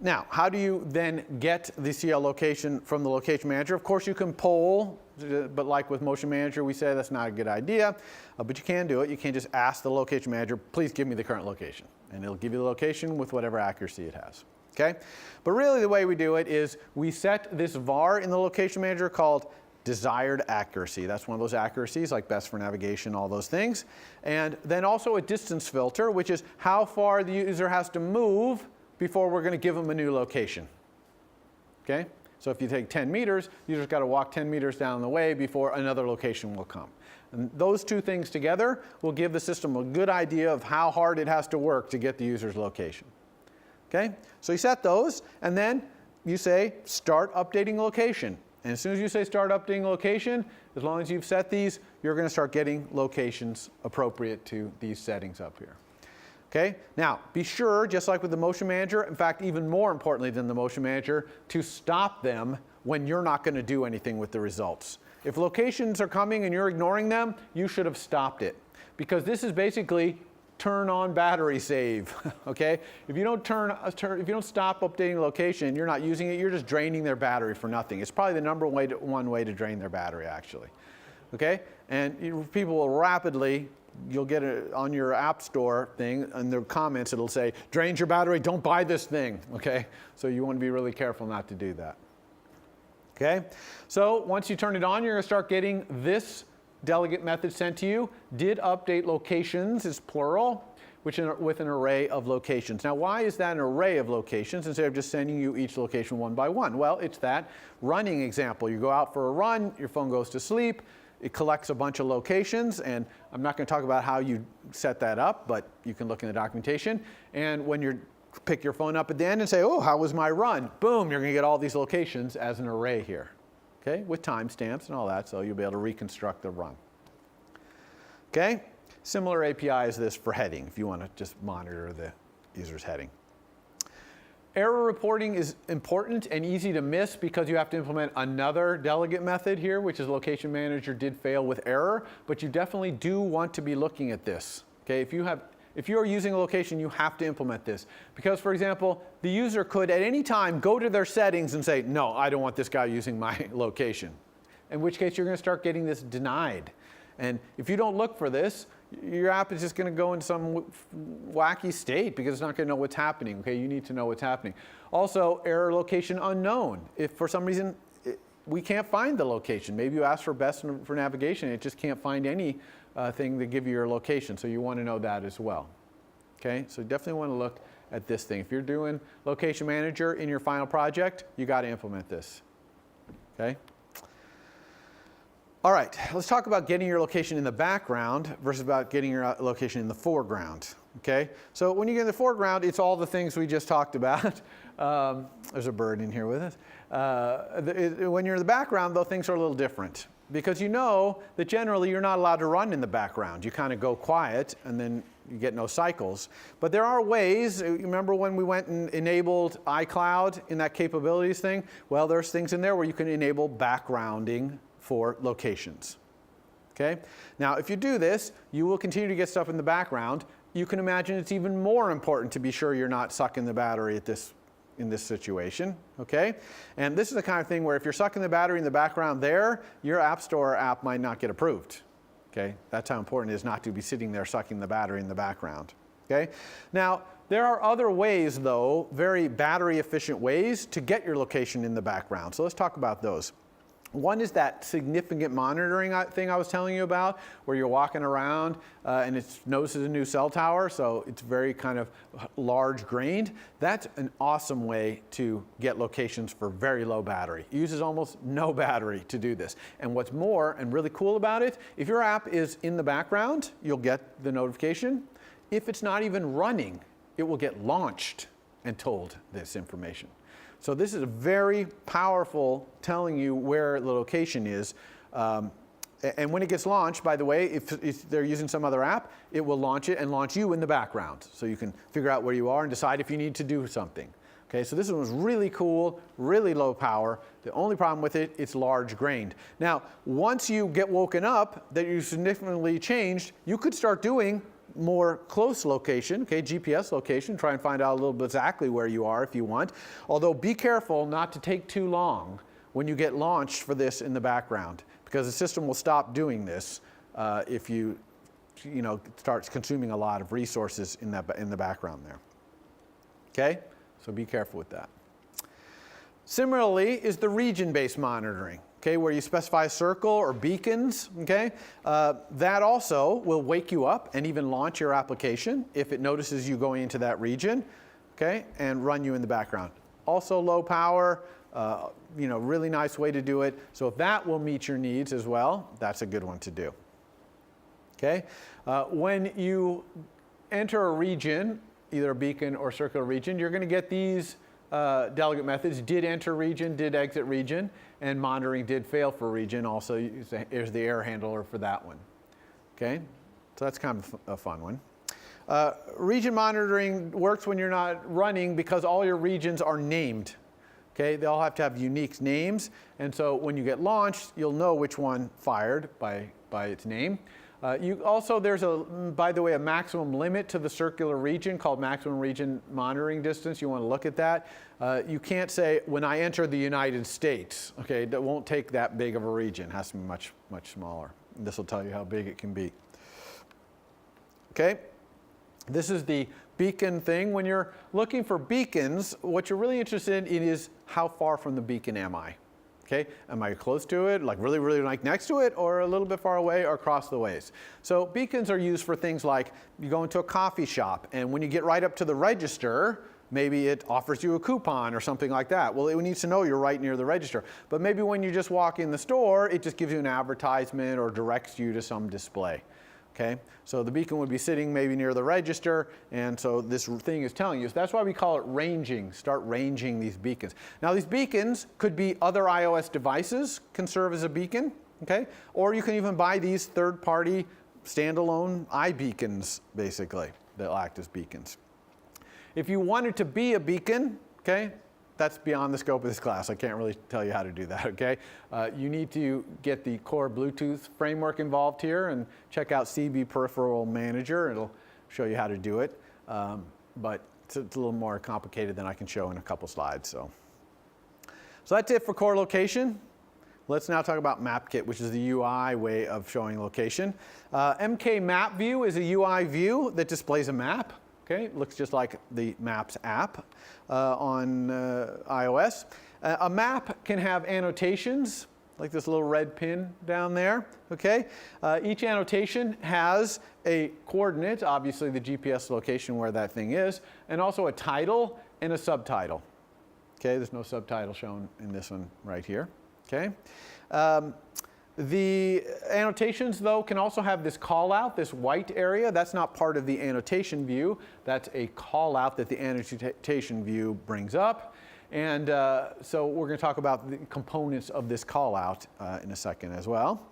Now, how do you then get the CL location from the location manager? Of course, you can poll, but like with Motion Manager, we say that's not a good idea. But you can do it. You can just ask the location manager, please give me the current location. And it'll give you the location with whatever accuracy it has. Okay? But really the way we do it is we set this var in the location manager called desired accuracy. That's one of those accuracies like best for navigation, all those things. And then also a distance filter, which is how far the user has to move before we're going to give them a new location. Okay? So if you take 10 meters, the user's got to walk 10 meters down the way before another location will come. And those two things together will give the system a good idea of how hard it has to work to get the user's location. Okay? So you set those, and then you say start updating location. And as soon as you say start updating location, as long as you've set these, you're going to start getting locations appropriate to these settings up here. Okay? Now, be sure, just like with the Motion Manager, in fact, even more importantly than the Motion Manager, to stop them when you're not going to do anything with the results. If locations are coming and you're ignoring them, you should have stopped it. Because this is basically turn on battery save, okay? If you don't if you don't stop updating location, you're not using it, you're just draining their battery for nothing. It's probably the number one way to drain their battery, actually, okay? And people will rapidly, you'll get it on your app store thing, and the comments it'll say, drains your battery, don't buy this thing, okay? So you want to be really careful not to do that. Okay? So once you turn it on, you're going to start getting this delegate method sent to you. Did update locations is plural, with an array of locations. Now, why is that an array of locations instead of just sending you each location one by one? Well, it's that running example. You go out for a run, your phone goes to sleep, it collects a bunch of locations, and I'm not going to talk about how you set that up, but you can look in the documentation. And when you pick your phone up at the end and say, oh, how was my run? Boom, you're going to get all these locations as an array here. Okay, with timestamps and all that, so you'll be able to reconstruct the run. Okay, similar API is this for heading, if you want to just monitor the user's heading. Error reporting is important and easy to miss because you have to implement another delegate method here, which is location manager did fail with error, but you definitely do want to be looking at this. Okay, if you are using a location, you have to implement this. Because, for example, the user could at any time go to their settings and say, no, I don't want this guy using my location. In which case, you're going to start getting this denied. And if you don't look for this, your app is just going to go in some wacky state because it's not going to know what's happening. Okay, you need to know what's happening. Also, error location unknown. If for some reason we can't find the location, maybe you ask for best for navigation, it just can't find any thing to give you your location. So you want to know that as well. Okay, so definitely want to look at this thing. If you're doing location manager in your final project, you got to implement this. Okay. All right, let's talk about getting your location in the background versus about getting your location in the foreground. Okay, so when you get in the foreground, it's all the things we just talked about. There's a bird in here with us. When you're in the background, though, things are a little different because you know that generally you're not allowed to run in the background. You kind of go quiet and then you get no cycles. But there are ways. Remember when we went and enabled iCloud in that capabilities thing? Well, there's things in there where you can enable backgrounding for locations. Okay? Now, if you do this, you will continue to get stuff in the background. You can imagine it's even more important to be sure you're not sucking the battery in this situation. Okay? And this is the kind of thing where if you're sucking the battery in the background there, your App Store app might not get approved. Okay? That's how important it is not to be sitting there sucking the battery in the background. Okay? Now, there are other ways, though, very battery efficient ways to get your location in the background. So let's talk about those. One is that significant monitoring thing I was telling you about, where you're walking around and it notices a new cell tower, so it's very kind of large grained. That's an awesome way to get locations for very low battery. It uses almost no battery to do this. And what's more and really cool about it, if your app is in the background, you'll get the notification. If it's not even running, it will get launched and told this information. So this is a very powerful telling you where the location is. And when it gets launched, by the way, if they're using some other app, it will launch it and launch you in the background. So you can figure out where you are and decide if you need to do something. Okay, so this one was really cool, really low power. The only problem with it, it's large grained. Now, once you get woken up that you significantly changed, you could start doing more close location, okay, GPS location, try and find out a little bit exactly where you are if you want. Although be careful not to take too long when you get launched for this in the background, because the system will stop doing this if you starts consuming a lot of resources in the background there. Okay, so be careful with that. Similarly is the region-based monitoring. Okay, where you specify a circle or beacons, okay? That also will wake you up and even launch your application if it notices you going into that region, okay, and run you in the background. Also low power, really nice way to do it. So if that will meet your needs as well, that's a good one to do. Okay, when you enter a region, either a beacon or circular region, you're going to get these delegate methods: did enter region, did exit region, and monitoring did fail for region. Also, here's the error handler for that one. Okay, so that's kind of a fun one. Region monitoring works when you're not running because all your regions are named. Okay, they all have to have unique names, and so when you get launched, you'll know which one fired by its name. There's by the way, a maximum limit to the circular region called maximum region monitoring distance. You want to look at that. You can't say, when I enter the United States, okay, that won't take that big of a region. It has to be much, much smaller. This will tell you how big it can be. Okay, this is the beacon thing. When you're looking for beacons, what you're really interested in is how far from the beacon am I? Okay, am I close to it, like really, really like next to it, or a little bit far away, or across the ways? So beacons are used for things like you go into a coffee shop, and when you get right up to the register, maybe it offers you a coupon or something like that. Well, it needs to know you're right near the register. But maybe when you just walk in the store, it just gives you an advertisement or directs you to some display. Okay, so the beacon would be sitting maybe near the register, and so this thing is telling you. So that's why we call it ranging. Start ranging these beacons. Now these beacons could be other iOS devices, can serve as a beacon, okay? Or you can even buy these third-party standalone iBeacons, basically, that will act as beacons. If you wanted to be a beacon, okay? That's beyond the scope of this class. I can't really tell you how to do that, okay? You need to get the core Bluetooth framework involved here and check out CB Peripheral Manager. It'll show you how to do it. But it's a little more complicated than I can show in a couple slides. So that's it for core location. Let's now talk about MapKit, which is the UI way of showing location. MK Map View is a UI view that displays a map. Okay, it looks just like the Maps app on iOS. A map can have annotations, like this little red pin down there. Okay, each annotation has a coordinate, obviously the GPS location where that thing is, and also a title and a subtitle. Okay, there's no subtitle shown in this one right here. Okay. The annotations, though, can also have this call-out, this white area. That's not part of the annotation view. That's a call-out that the annotation view brings up. And so we're going to talk about the components of this call-out in a second as well.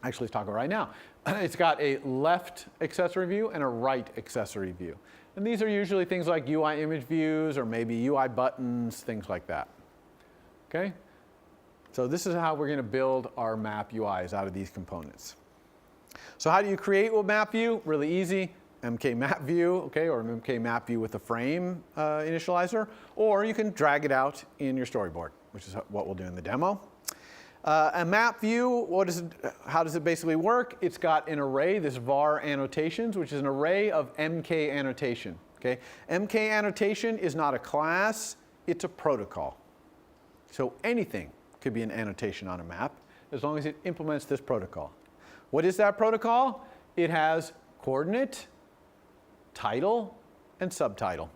Actually, let's talk about it right now. It's got a left accessory view and a right accessory view. And these are usually things like UI image views or maybe UI buttons, things like that. Okay? So this is how we're going to build our map UIs out of these components. So how do you create a map view? Really easy. MK Map View, okay, or MK Map View with a frame initializer, or you can drag it out in your storyboard, which is what we'll do in the demo. A map view, how does it basically work? It's got an array, this var annotations, which is an array of MK annotation. Okay? MK annotation is not a class, it's a protocol. So anything could be an annotation on a map as long as it implements this protocol. What is that protocol? It has coordinate, title, and subtitle.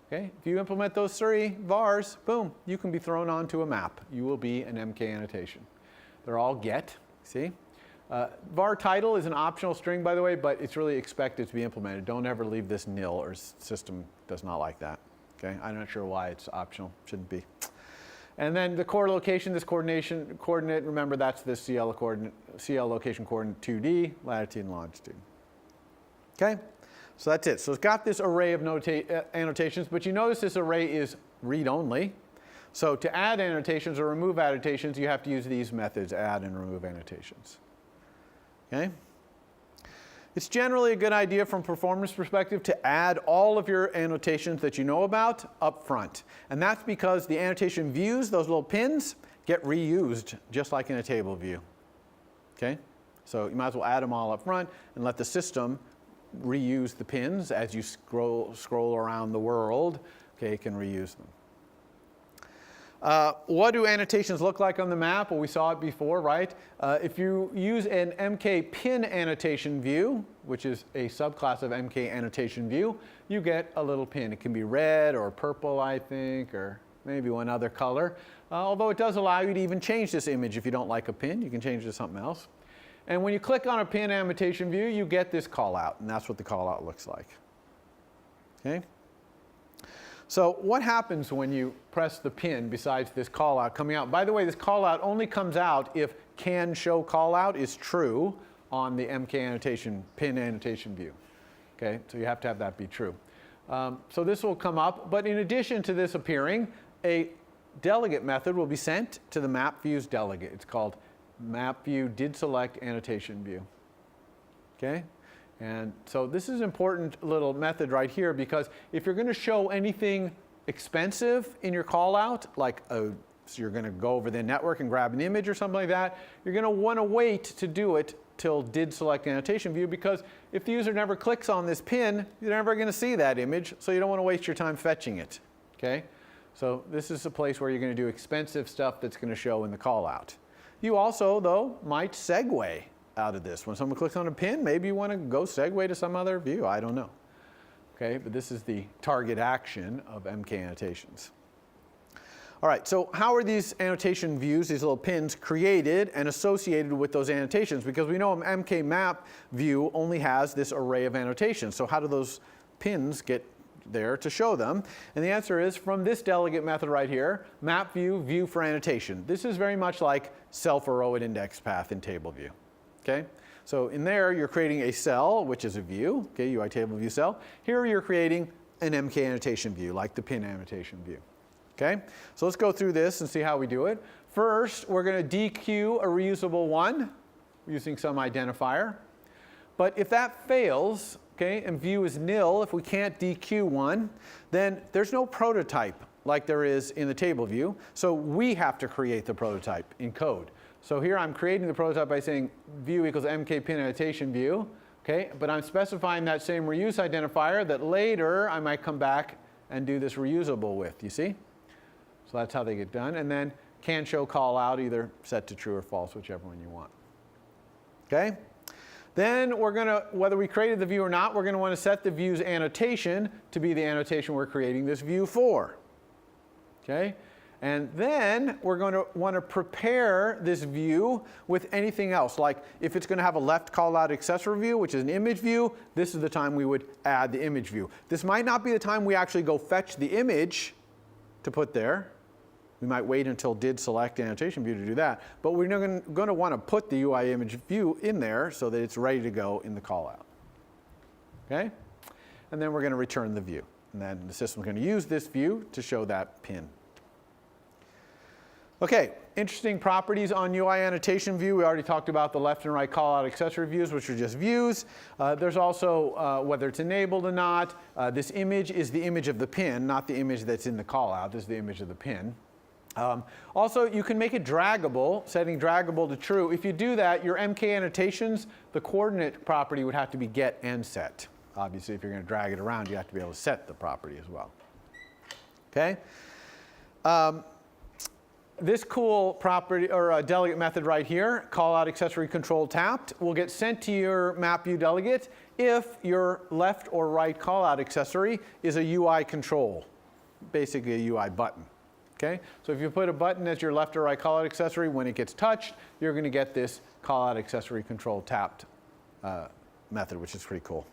Okay? If you implement those three vars, boom, you can be thrown onto a map. You will be an MK annotation. They're all get, see? Var title is an optional string, by the way, but it's really expected to be implemented. Don't ever leave this nil, or system does not like that. Okay? I'm not sure why it's optional. Shouldn't be. And then the core location, this coordinate, remember that's the CL location coordinate 2D, latitude and longitude. Okay? So that's it. So it's got this array of annotations, but you notice this array is read-only. So to add annotations or remove annotations, you have to use these methods, add and remove annotations. Okay? It's generally a good idea from a performance perspective to add all of your annotations that you know about up front. And that's because the annotation views, those little pins, get reused just like in a table view. Okay? So you might as well add them all up front and let the system reuse the pins as you scroll around the world. Okay, it can reuse them. What do annotations look like on the map? Well, we saw it before, right? If you use an MK pin annotation view, which is a subclass of MK annotation view, you get a little pin. It can be red or purple, I think, or maybe one other color. Although it does allow you to even change this image if you don't like a pin. You can change it to something else. And when you click on a pin annotation view, you get this callout, and that's what the callout looks like. Okay? So what happens when you press the pin besides this callout coming out? By the way, this callout only comes out if can show callout is true on the MK annotation pin annotation view. Okay, so you have to have that be true. So this will come up, but in addition to this appearing, a delegate method will be sent to the map view's delegate. It's called map view did select annotation view. Okay? And so this is an important little method right here because if you're going to show anything expensive in your callout, like so you're going to go over the network and grab an image or something like that, you're going to want to wait to do it till did select annotation view because if the user never clicks on this pin, you're never going to see that image, so you don't want to waste your time fetching it. Okay? So this is a place where you're going to do expensive stuff that's going to show in the callout. You also, though, might segue out of this. When someone clicks on a pin, maybe you want to go segue to some other view. I don't know. Okay, but this is the target action of MK annotations. All right, so how are these annotation views, these little pins, created and associated with those annotations? Because we know an MK map view only has this array of annotations. So how do those pins get there to show them? And the answer is from this delegate method right here, map view, view for annotation. This is very much like self-heroic index path in table view. Okay? So in there, you're creating a cell, which is a view, okay, UI table view cell. Here you're creating an MK annotation view, like the pin annotation view. Okay, so let's go through this and see how we do it. First, we're going to dequeue a reusable one using some identifier. But if that fails, okay, and view is nil, if we can't dequeue one, then there's no prototype like there is in the table view. So we have to create the prototype in code. So here I'm creating the prototype by saying view equals mk pin annotation view. Okay, but I'm specifying that same reuse identifier that later I might come back and do this reusable with, you see? So that's how they get done. And then can show call out, either set to true or false, whichever one you want. Okay? Then we're going to, whether we created the view or not, we're going to want to set the view's annotation to be the annotation we're creating this view for. Okay? And then we're going to want to prepare this view with anything else. Like if it's going to have a left callout accessory view, which is an image view, this is the time we would add the image view. This might not be the time we actually go fetch the image to put there. We might wait until did select annotation view to do that. But we're going to want to put the UI image view in there so that it's ready to go in the callout. Okay? And then we're going to return the view. And then the system's going to use this view to show that pin. Okay, interesting properties on UI annotation view. We already talked about the left and right callout accessory views, which are just views. There's also whether it's enabled or not. This image is the image of the pin, not the image that's in the callout. This is the image of the pin. Also, you can make it draggable, setting draggable to true. If you do that, your MK annotations, the coordinate property would have to be get and set. Obviously, if you're going to drag it around, you have to be able to set the property as well. Okay? This cool property or delegate method right here, callout accessory control tapped, will get sent to your map view delegate if your left or right callout accessory is a UI control, basically a UI button. Okay? So if you put a button as your left or right callout accessory, when it gets touched, you're going to get this callout accessory control tapped method, which is pretty cool.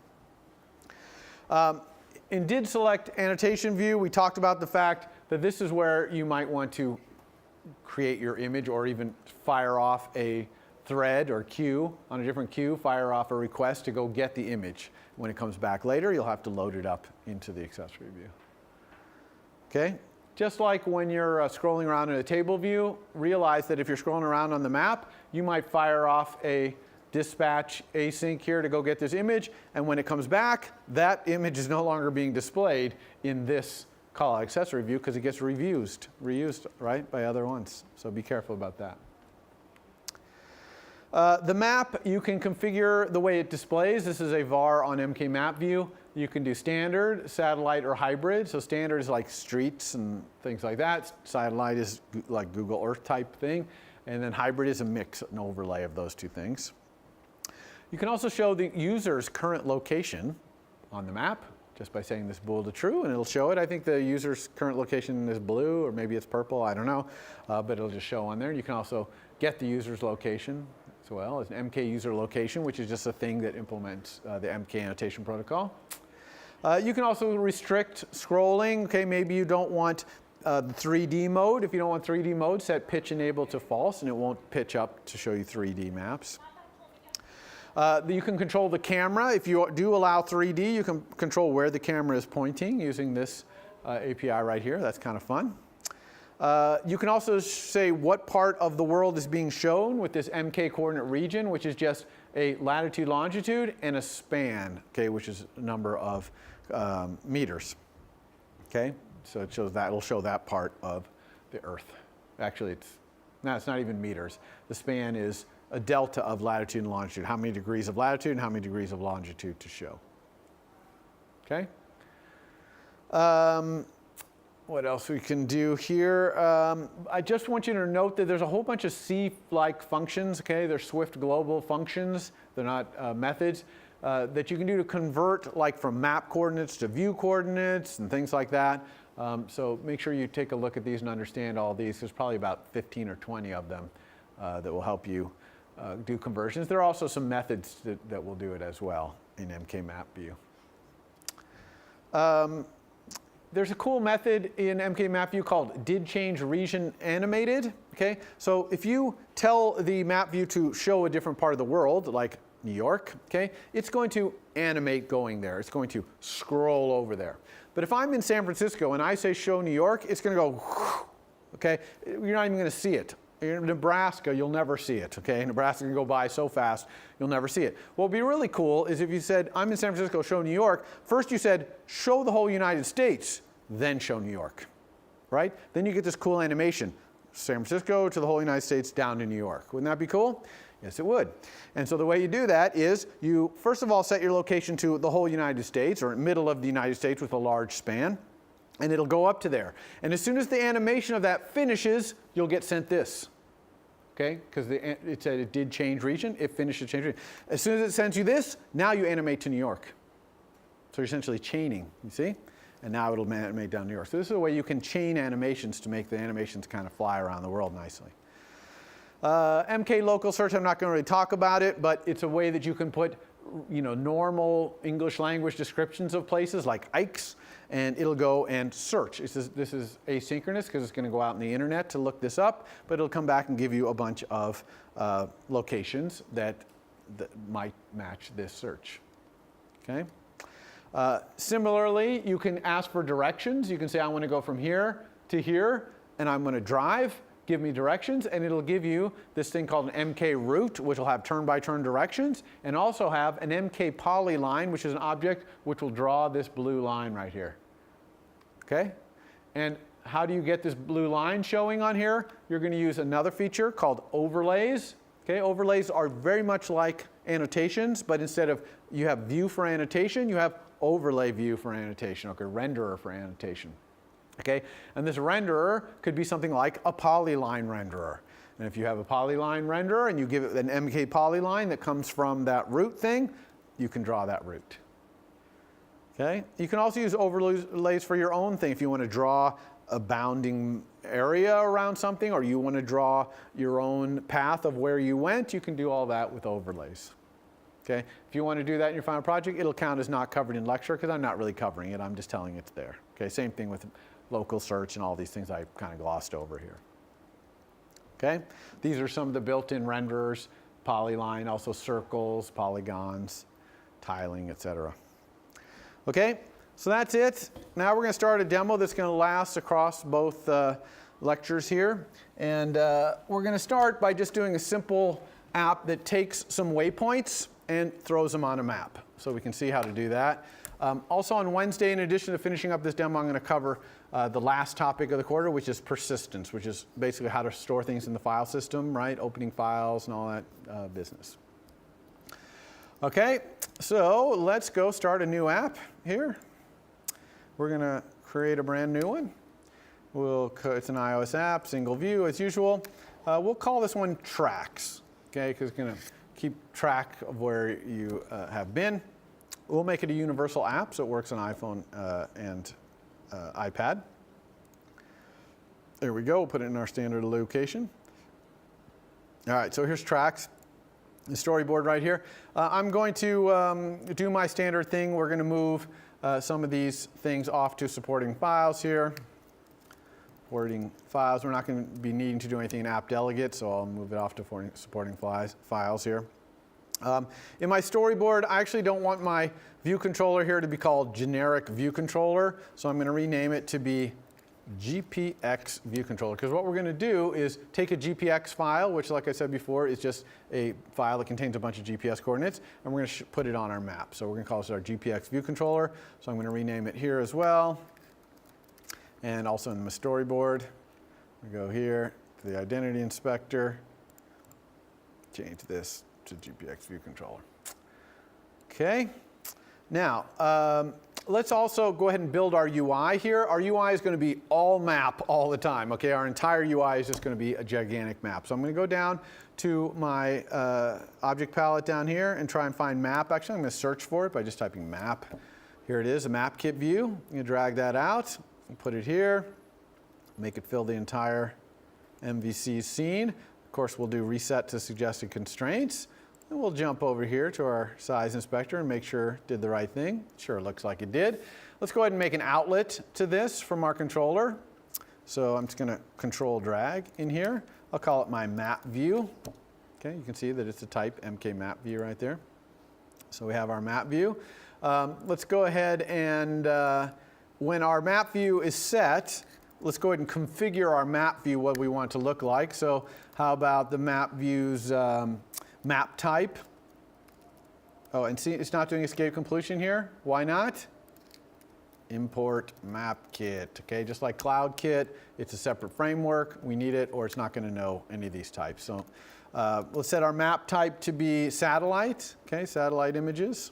In did select annotation view, we talked about the fact that this is where you might want to create your image or even fire off a thread or queue on a different queue, fire off a request to go get the image. When it comes back later, you'll have to load it up into the accessory view. Okay? Just like when you're scrolling around in a table view, realize that if you're scrolling around on the map, you might fire off a dispatch async here to go get this image, and when it comes back, that image is no longer being displayed in this callout accessory view because it gets reused, right, by other ones. So be careful about that. The map, you can configure the way it displays. This is a var on MK map view. You can do standard, satellite, or hybrid. So standard is like streets and things like that. Satellite is like Google Earth type thing. And then hybrid is a mix, an overlay of those two things. You can also show the user's current location on the map just by saying this bool to true, and it'll show it. I think the user's current location is blue, or maybe it's purple, I don't know. But it'll just show on there. You can also get the user's location as well as an MK user location, which is just a thing that implements the MK annotation protocol. You can also restrict scrolling. Okay, maybe you don't want the 3D mode. If you don't want 3D mode, set pitch enable to false, and it won't pitch up to show you 3D maps. You can control the camera. If you do allow 3D, you can control where the camera is pointing using this API right here. That's kind of fun. You can also say what part of the world is being shown with this MK coordinate region, which is just a latitude, longitude, and a span, okay, which is a number of meters. Okay, so it shows that, it'll show that part of the Earth. Actually, it's not even meters. The span is a delta of latitude and longitude, how many degrees of latitude and how many degrees of longitude to show. Okay. What else we can do here? I just want you to note that there's a whole bunch of C-like functions, okay? They're Swift global functions. They're not methods that you can do to convert like from map coordinates to view coordinates and things like that. So make sure you take a look at these and understand all these. There's probably about 15 or 20 of them that will help you do conversions. There are also some methods that will do it as well in MK map view. There's a cool method in MK map view called did change region animated. Okay, so if you tell the map view to show a different part of the world, like New York, okay, it's going to animate going there. It's going to scroll over there. But if I'm in San Francisco and I say show New York, it's going to go, okay? You're not even going to see it. In Nebraska, you'll never see it, okay? Nebraska can go by so fast, you'll never see it. What would be really cool is if you said, I'm in San Francisco, show New York. First you said, show the whole United States, then show New York, right? Then you get this cool animation. San Francisco to the whole United States down to New York. Wouldn't that be cool? Yes, it would. And so the way you do that is you, first of all, set your location to the whole United States, or middle of the United States with a large span, and it'll go up to there. And as soon as the animation of that finishes, you'll get sent this. Okay? Because it said it did change region, it finished the change region. As soon as it sends you this, now you animate to New York. So you're essentially chaining, you see? And now it'll animate down New York. So this is a way you can chain animations to make the animations kind of fly around the world nicely. MK local search, I'm not going to really talk about it, but it's a way that you can put, normal English language descriptions of places like Ike's, and it'll go and search. This is asynchronous because it's going to go out on the internet to look this up, but it'll come back and give you a bunch of locations that might match this search. Okay. Similarly, you can ask for directions. You can say, I want to go from here to here, and I'm going to drive. Give me directions, and it'll give you this thing called an MK route, which will have turn-by-turn directions, and also have an MK polyline, which is an object which will draw this blue line right here. Okay? And how do you get this blue line showing on here? You're going to use another feature called overlays. Okay? Overlays are very much like annotations, but instead of you have view for annotation, you have overlay view for annotation, okay, renderer for annotation. Okay, and this renderer could be something like a polyline renderer. And if you have a polyline renderer and you give it an MK polyline that comes from that root thing, you can draw that root. Okay, you can also use overlays for your own thing. If you want to draw a bounding area around something, or you want to draw your own path of where you went, you can do all that with overlays. Okay, if you want to do that in your final project, it'll count as not covered in lecture because I'm not really covering it. I'm just telling it's there. Okay, same thing with local search and all these things I kind of glossed over here. Okay, these are some of the built-in renderers, polyline, also circles, polygons, tiling, etc. Okay, so that's it. Now we're going to start a demo that's going to last across both lectures here. And we're going to start by just doing a simple app that takes some waypoints and throws them on a map. So we can see how to do that. Also on Wednesday, in addition to finishing up this demo, I'm going to cover the last topic of the quarter, which is persistence, which is basically how to store things in the file system, right? Opening files and all that business. Okay, so let's go start a new app here. We're going to create a brand new one. It's an iOS app, single view as usual. We'll call this one Tracks, okay, because it's going to keep track of where you have been. We'll make it a universal app, so it works on iPhone and iPad. There we go. We'll put it in our standard location. All right, so here's Tracks, the storyboard right here. I'm going to do my standard thing. We're going to move some of these things off to supporting files here. Supporting files. We're not going to be needing to do anything in app delegate, so I'll move it off to supporting files here. In my storyboard, I actually don't want my view controller here to be called generic view controller, so I'm going to rename it to be GPX view controller, because what we're going to do is take a GPX file, which, like I said before, is just a file that contains a bunch of GPS coordinates, and we're going to put it on our map. So we're going to call this our GPX view controller. So I'm going to rename it here as well, and also in the storyboard. We go here to the identity inspector, change this to GPX view controller. Okay. Now, let's also go ahead and build our UI here. Our UI is going to be all map all the time. Okay, our entire UI is just going to be a gigantic map. So I'm going to go down to my object palette down here and try and find map. Actually, I'm going to search for it by just typing map. Here it is, a MapKit view. I'm going to drag that out and put it here. Make it fill the entire MVC scene. Of course, we'll do reset to suggested constraints. And we'll jump over here to our size inspector and make sure it did the right thing. Sure, looks like it did. Let's go ahead and make an outlet to this from our controller. So I'm just going to control drag in here. I'll call it my map view. Okay, you can see that it's a type MK map view right there. So we have our map view. Let's go ahead and when our map view is set, let's go ahead and configure our map view what we want it to look like. So how about the map view's map type? Oh, and see, it's not doing escape completion here. Why not? Import MapKit. Okay, just like CloudKit, it's a separate framework. We need it, or it's not going to know any of these types. So let's set our map type to be satellite. Okay, satellite images.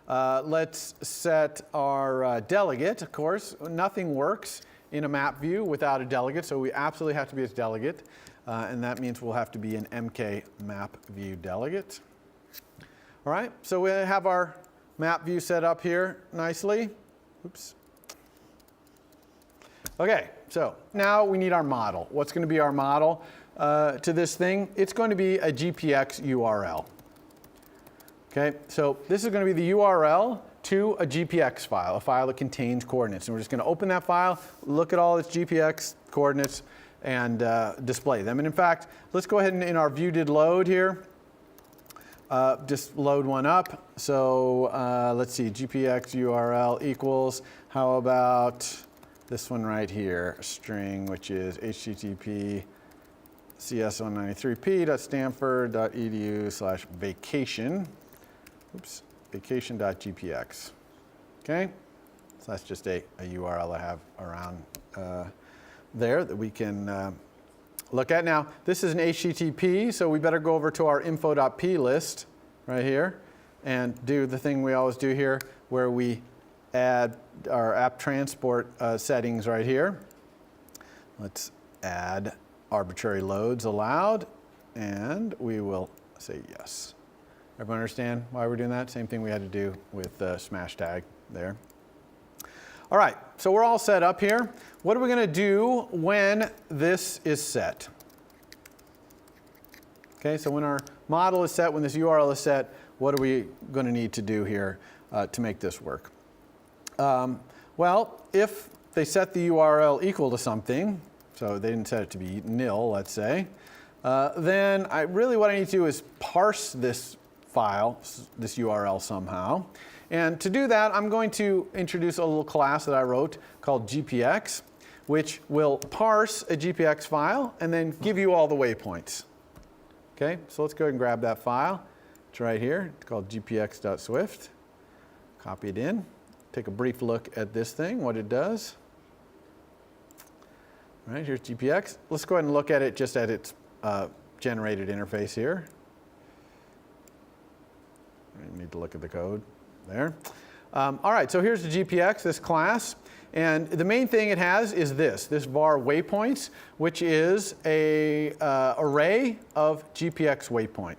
Let's set our delegate. Of course, nothing works in a map view without a delegate, so we absolutely have to be a delegate, and that means we'll have to be an MK map view delegate. All right, so we have our map view set up here nicely. Oops. Okay, so now we need our model. What's going to be our model to this thing? It's going to be a GPX URL. Okay, so this is going to be the URL to a GPX file, a file that contains coordinates. And we're just going to open that file, look at all its GPX coordinates, and display them. And in fact, let's go ahead and in our view did load here, just load one up. So let's see, GPX URL equals, how about this one right here, a string, which is http cs193p.stanford.edu/vacation. Oops, vacation.gpx. Okay, so that's just a URL I have around there that we can look at. Now, this is an HTTP, so we better go over to our info.p list right here and do the thing we always do here where we add our app transport settings right here. Let's add arbitrary loads allowed, and we will say yes. Everyone understand why we're doing that? Same thing we had to do with smash tag there. All right, so we're all set up here. What are we going to do when this is set? Okay, so when our model is set, when this URL is set, what are we going to need to do here to make this work? Well, if they set the URL equal to something, so they didn't set it to be nil, let's say, then what I need to do is parse this file, this URL somehow. And to do that, I'm going to introduce a little class that I wrote called GPX, which will parse a GPX file and then give you all the waypoints. Okay, so let's go ahead and grab that file. It's right here. It's called gpx.swift. Copy it in. Take a brief look at this thing, what it does. All right, here's GPX. Let's go ahead and look at it just at its generated interface here. You need to look at the code there. All right, so here's the GPX, this class. And the main thing it has is this var waypoints, which is a array of GPX waypoint.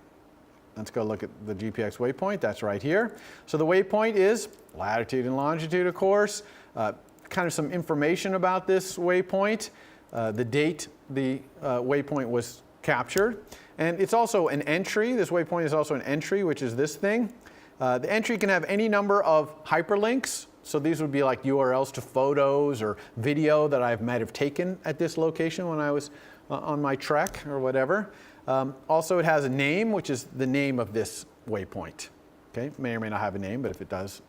Let's go look at the GPX waypoint. That's right here. So the waypoint is latitude and longitude, of course. Kind of some information about this waypoint, the date the waypoint was captured. And it's also an entry. This waypoint is also an entry, which is this thing. The entry can have any number of hyperlinks. So these would be like URLs to photos or video that I might have taken at this location when I was on my trek or whatever. Also, it has a name, which is the name of this waypoint. Okay, may or may not have a name, but if it does,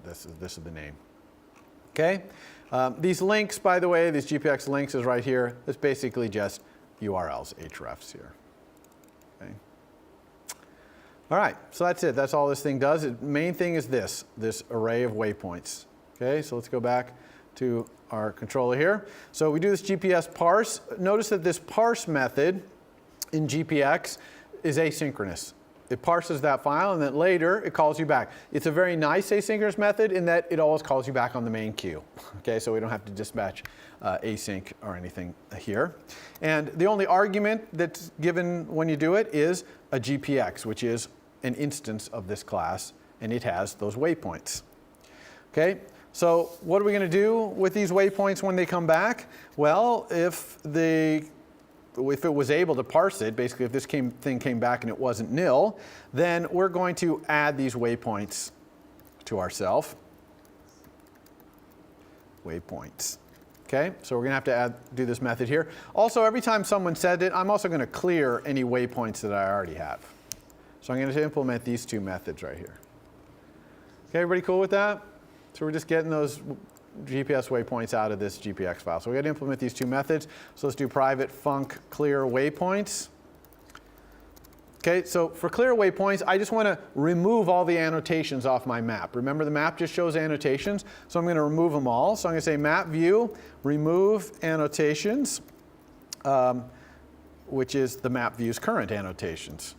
this is the name. Okay, these links, by the way, these GPX links is right here. It's basically just URLs, hrefs here. Okay. All right, so that's it. That's all this thing does. The main thing is this array of waypoints. Okay, so let's go back to our controller here. So we do this GPS parse. Notice that this parse method in GPX is asynchronous. It parses that file, and then later it calls you back. It's a very nice asynchronous method in that it always calls you back on the main queue. Okay, so we don't have to dispatch async or anything here. And the only argument that's given when you do it is a GPX, which is an instance of this class, and it has those waypoints. Okay, so what are we going to do with these waypoints when they come back? Well, if it was able to parse it, basically if this thing came back and it wasn't nil, then we're going to add these waypoints to ourself. Waypoints. Okay, so we're going to have to do this method here. Also, every time someone said it, I'm also going to clear any waypoints that I already have. So I'm going to implement these two methods right here. Okay, everybody cool with that? So we're just getting those GPS waypoints out of this GPX file. So we're going to implement these two methods. So let's do private func clear waypoints. Okay, so for clear waypoints, I just want to remove all the annotations off my map. Remember, the map just shows annotations, so I'm going to remove them all. So I'm going to say map view, remove annotations, which is the map view's current annotations.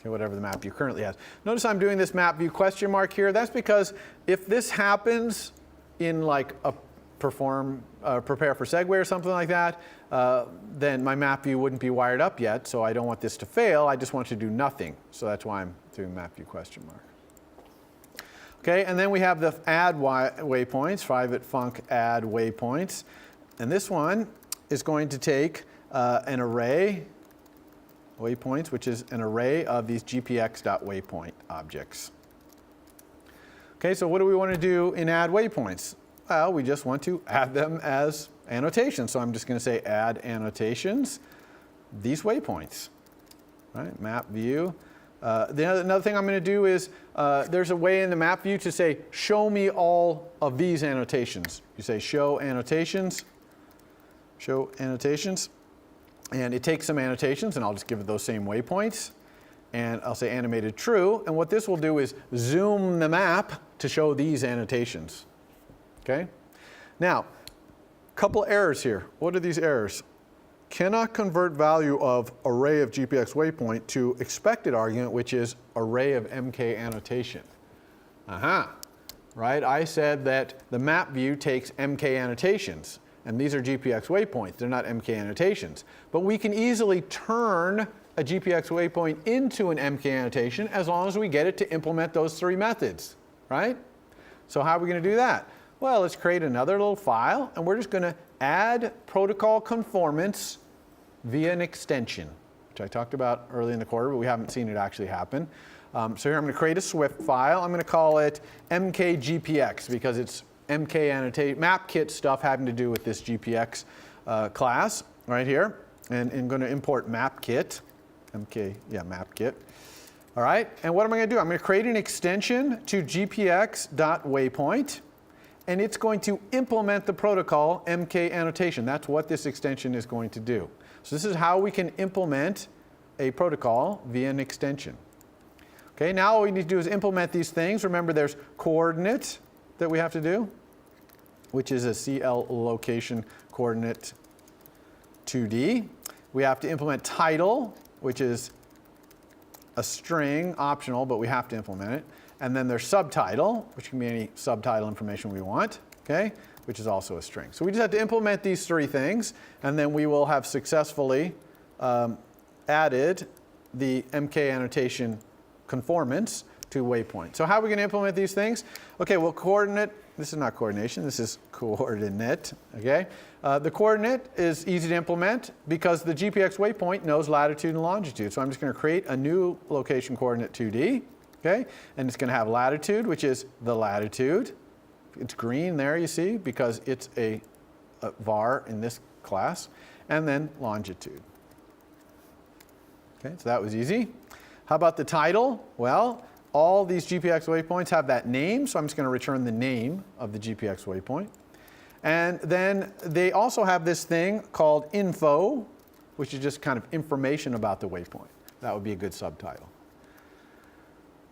Okay, whatever the map view currently has. Notice I'm doing this map view question mark here. That's because if this happens in like a prepare for Segue or something like that, then my map view wouldn't be wired up yet, so I don't want this to fail. I just want to do nothing. So that's why I'm doing map view question mark. Okay, and then we have the add waypoints, private func add waypoints. And this one is going to take an array waypoints, which is an array of these gpx.waypoint objects. Okay, so what do we want to do in add waypoints? Well, we just want to add them as annotations. So I'm just going to say add annotations, these waypoints. Right, map view. Another thing I'm going to do is there's a way in the map view to say show me all of these annotations. You say show annotations, and it takes some annotations, and I'll just give it those same waypoints. And I'll say animated true. And what this will do is zoom the map to show these annotations. Okay? Now, a couple errors here. What are these errors? Cannot convert value of array of GPX waypoint to expected argument, which is array of MK annotation. Right? I said that the map view takes MK annotations, and these are GPX waypoints. They're not MK annotations. But we can easily turn a GPX waypoint into an MK annotation as long as we get it to implement those three methods, right? So how are we going to do that? Well, let's create another little file, and we're just going to add protocol conformance via an extension, which I talked about early in the quarter, but we haven't seen it actually happen. So here I'm going to create a Swift file. I'm going to call it mkgpx because it's MK annotate MapKit stuff having to do with this GPX class right here. And I'm going to import MapKit. MapKit. All right, and what am I going to do? I'm going to create an extension to gpx.waypoint. And it's going to implement the protocol MK annotation. That's what this extension is going to do. So this is how we can implement a protocol via an extension. Okay, now all we need to do is implement these things. Remember, there's coordinate that we have to do, which is a CL location coordinate 2D. We have to implement title, which is a string, optional, but we have to implement it. And then there's subtitle, which can be any subtitle information we want, okay, which is also a string. So we just have to implement these three things, and then we will have successfully added the MK annotation conformance to waypoint. So how are we going to implement these things? Okay, well, coordinate, this is not coordination, this is coordinate, okay? The coordinate is easy to implement because the GPX waypoint knows latitude and longitude. So I'm just going to create a new location coordinate 2D. Okay, and it's going to have latitude, which is the latitude. It's green there, you see, because it's a var in this class. And then longitude. Okay, so that was easy. How about the title? Well, all these GPX waypoints have that name, so I'm just going to return the name of the GPX waypoint. And then they also have this thing called info, which is just kind of information about the waypoint. That would be a good subtitle.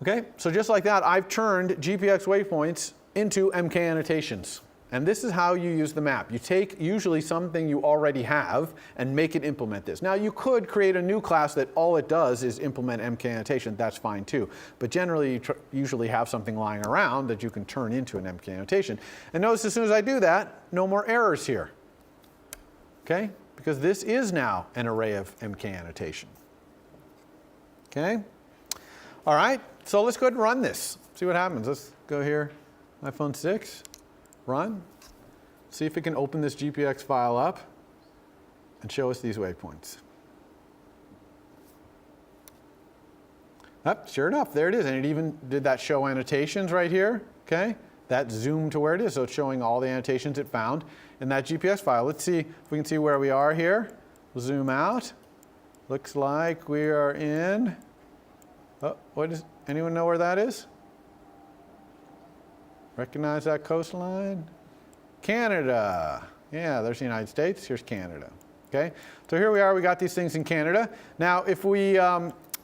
Okay, so just like that, I've turned GPX waypoints into MK annotations. And this is how you use the map. You take usually something you already have and make it implement this. Now, you could create a new class that all it does is implement MK annotation. That's fine too. But generally, you usually have something lying around that you can turn into an MK annotation. And notice as soon as I do that, no more errors here. Okay, because this is now an array of MK annotation. Okay, all right. So let's go ahead and run this. See what happens. Let's go here, iPhone 6, run. See if it can open this GPX file up and show us these waypoints. Sure enough, there it is. And it even did that show annotations right here. Okay, that zoomed to where it is. So it's showing all the annotations it found in that GPX file. Let's see if we can see where we are here. We'll zoom out. Looks like we are in Anyone know where that is? Recognize that coastline? Canada. Yeah, there's the United States. Here's Canada. Okay, so here we are. We got these things in Canada. Now, if we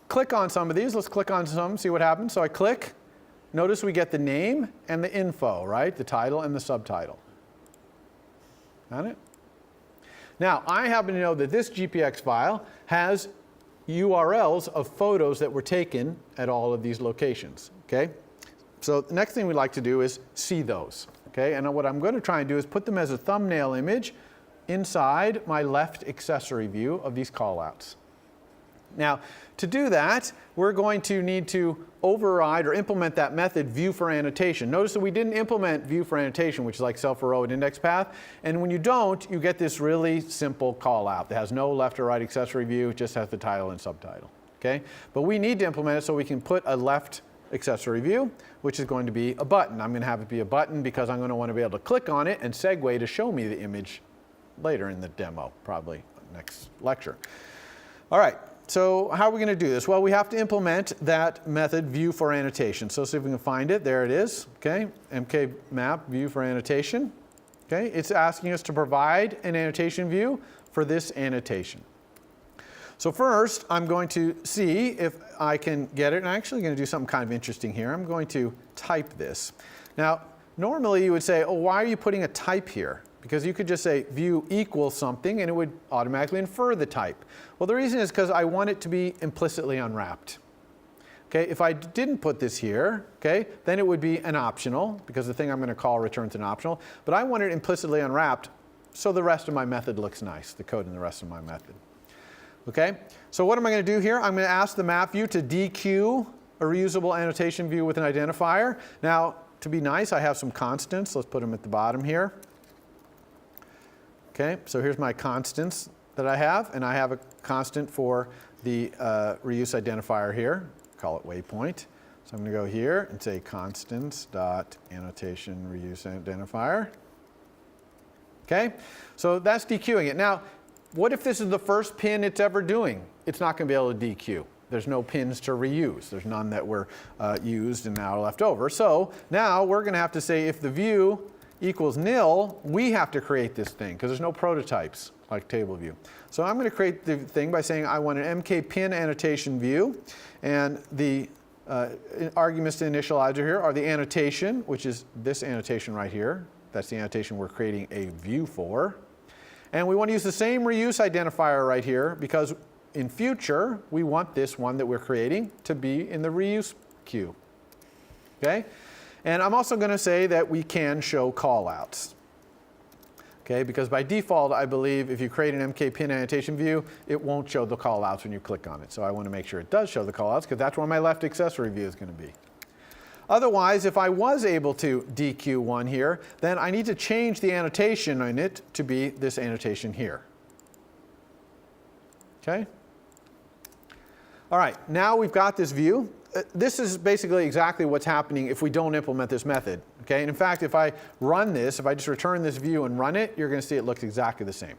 click on some of these, let's click on some, see what happens. So I click. Notice we get the name and the info, right? The title and the subtitle. Got it? Now, I happen to know that this GPX file has URLs of photos that were taken at all of these locations. Okay, so the next thing we'd like to do is see those. Okay, and what I'm going to try and do is put them as a thumbnail image inside my left accessory view of these callouts. Now, to do that, we're going to need to override or implement that method view for annotation. Notice that we didn't implement view for annotation, which is like self-heroic index path. And when you don't, you get this really simple callout that has no left or right accessory view, it just has the title and subtitle. Okay? But we need to implement it so we can put a left accessory view, which is going to be a button. I'm going to have it be a button because I'm going to want to be able to click on it and segue to show me the image later in the demo, probably next lecture. All right, so how are we going to do this? Well, we have to implement that method view for annotation. So see if we can find it. There it is. Okay, MK map view for annotation. Okay, it's asking us to provide an annotation view for this annotation. So first, I'm going to see if I can get it. And I'm actually going to do something kind of interesting here. I'm going to type this. Now, normally you would say, oh, why are you putting a type here? Because you could just say view equals something and it would automatically infer the type. Well, the reason is because I want it to be implicitly unwrapped. Okay, if I didn't put this here, okay, then it would be an optional because the thing I'm going to call returns an optional. But I want it implicitly unwrapped so the rest of my method looks nice, the code in the rest of my method. Okay, so what am I going to do here? I'm going to ask the map view to dequeue a reusable annotation view with an identifier. Now, to be nice, I have some constants. Let's put them at the bottom here. Okay, so here's my constants that I have, and I have a constant for the reuse identifier here. Call it waypoint. So I'm going to go here and say constants.annotation reuse identifier. Okay, so that's dequeuing it. Now, what if this is the first pin it's ever doing? It's not going to be able to dequeue. There's no pins to reuse. There's none that were used and now left over. So now we're going to have to say if the view equals nil, we have to create this thing because there's no prototypes like table view. So I'm going to create the thing by saying I want an MK pin annotation view, and the arguments to initializer here are the annotation, which is this annotation right here. That's the annotation we're creating a view for. And we want to use the same reuse identifier right here because in future we want this one that we're creating to be in the reuse queue. Okay? And I'm also going to say that we can show callouts. Okay, because by default, I believe if you create an MK pin annotation view, it won't show the callouts when you click on it. So I want to make sure it does show the callouts because that's where my left accessory view is going to be. Otherwise, if I was able to dequeue one here, then I need to change the annotation in it to be this annotation here. Okay? All right, now we've got this view. This is basically exactly what's happening if we don't implement this method. Okay? And in fact, if I run this, if I just return this view and run it, you're going to see it looks exactly the same.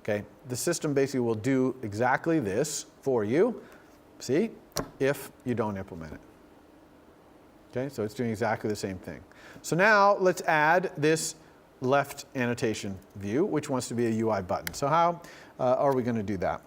Okay? The system basically will do exactly this for you, see, if you don't implement it. Okay? So it's doing exactly the same thing. So now let's add this left annotation view, which wants to be a UI button. So how are we going to do that?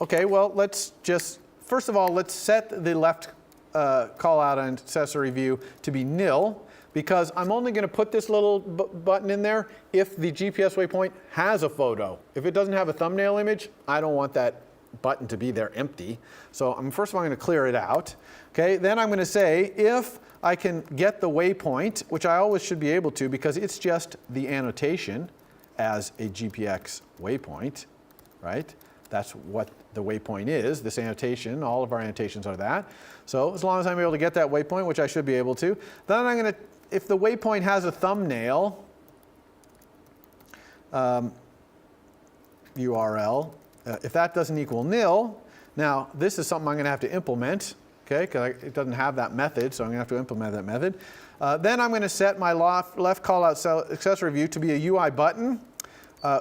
Okay, well, let's just first of all, let's set the left callout on accessory view to be nil, because I'm only going to put this little button in there if the GPS waypoint has a photo. If it doesn't have a thumbnail image, I don't want that button to be there empty. So first of all, I'm going to clear it out. Okay, then I'm going to say if I can get the waypoint, which I always should be able to because it's just the annotation as a GPX waypoint, right? That's what the waypoint is, this annotation. All of our annotations are that. So as long as I'm able to get that waypoint, which I should be able to, then I'm going to, if the waypoint has a thumbnail URL, if that doesn't equal nil, now this is something I'm going to have to implement, okay, because it doesn't have that method, so I'm going to have to implement that method. Then I'm going to set my left callout accessory view to be a UI button.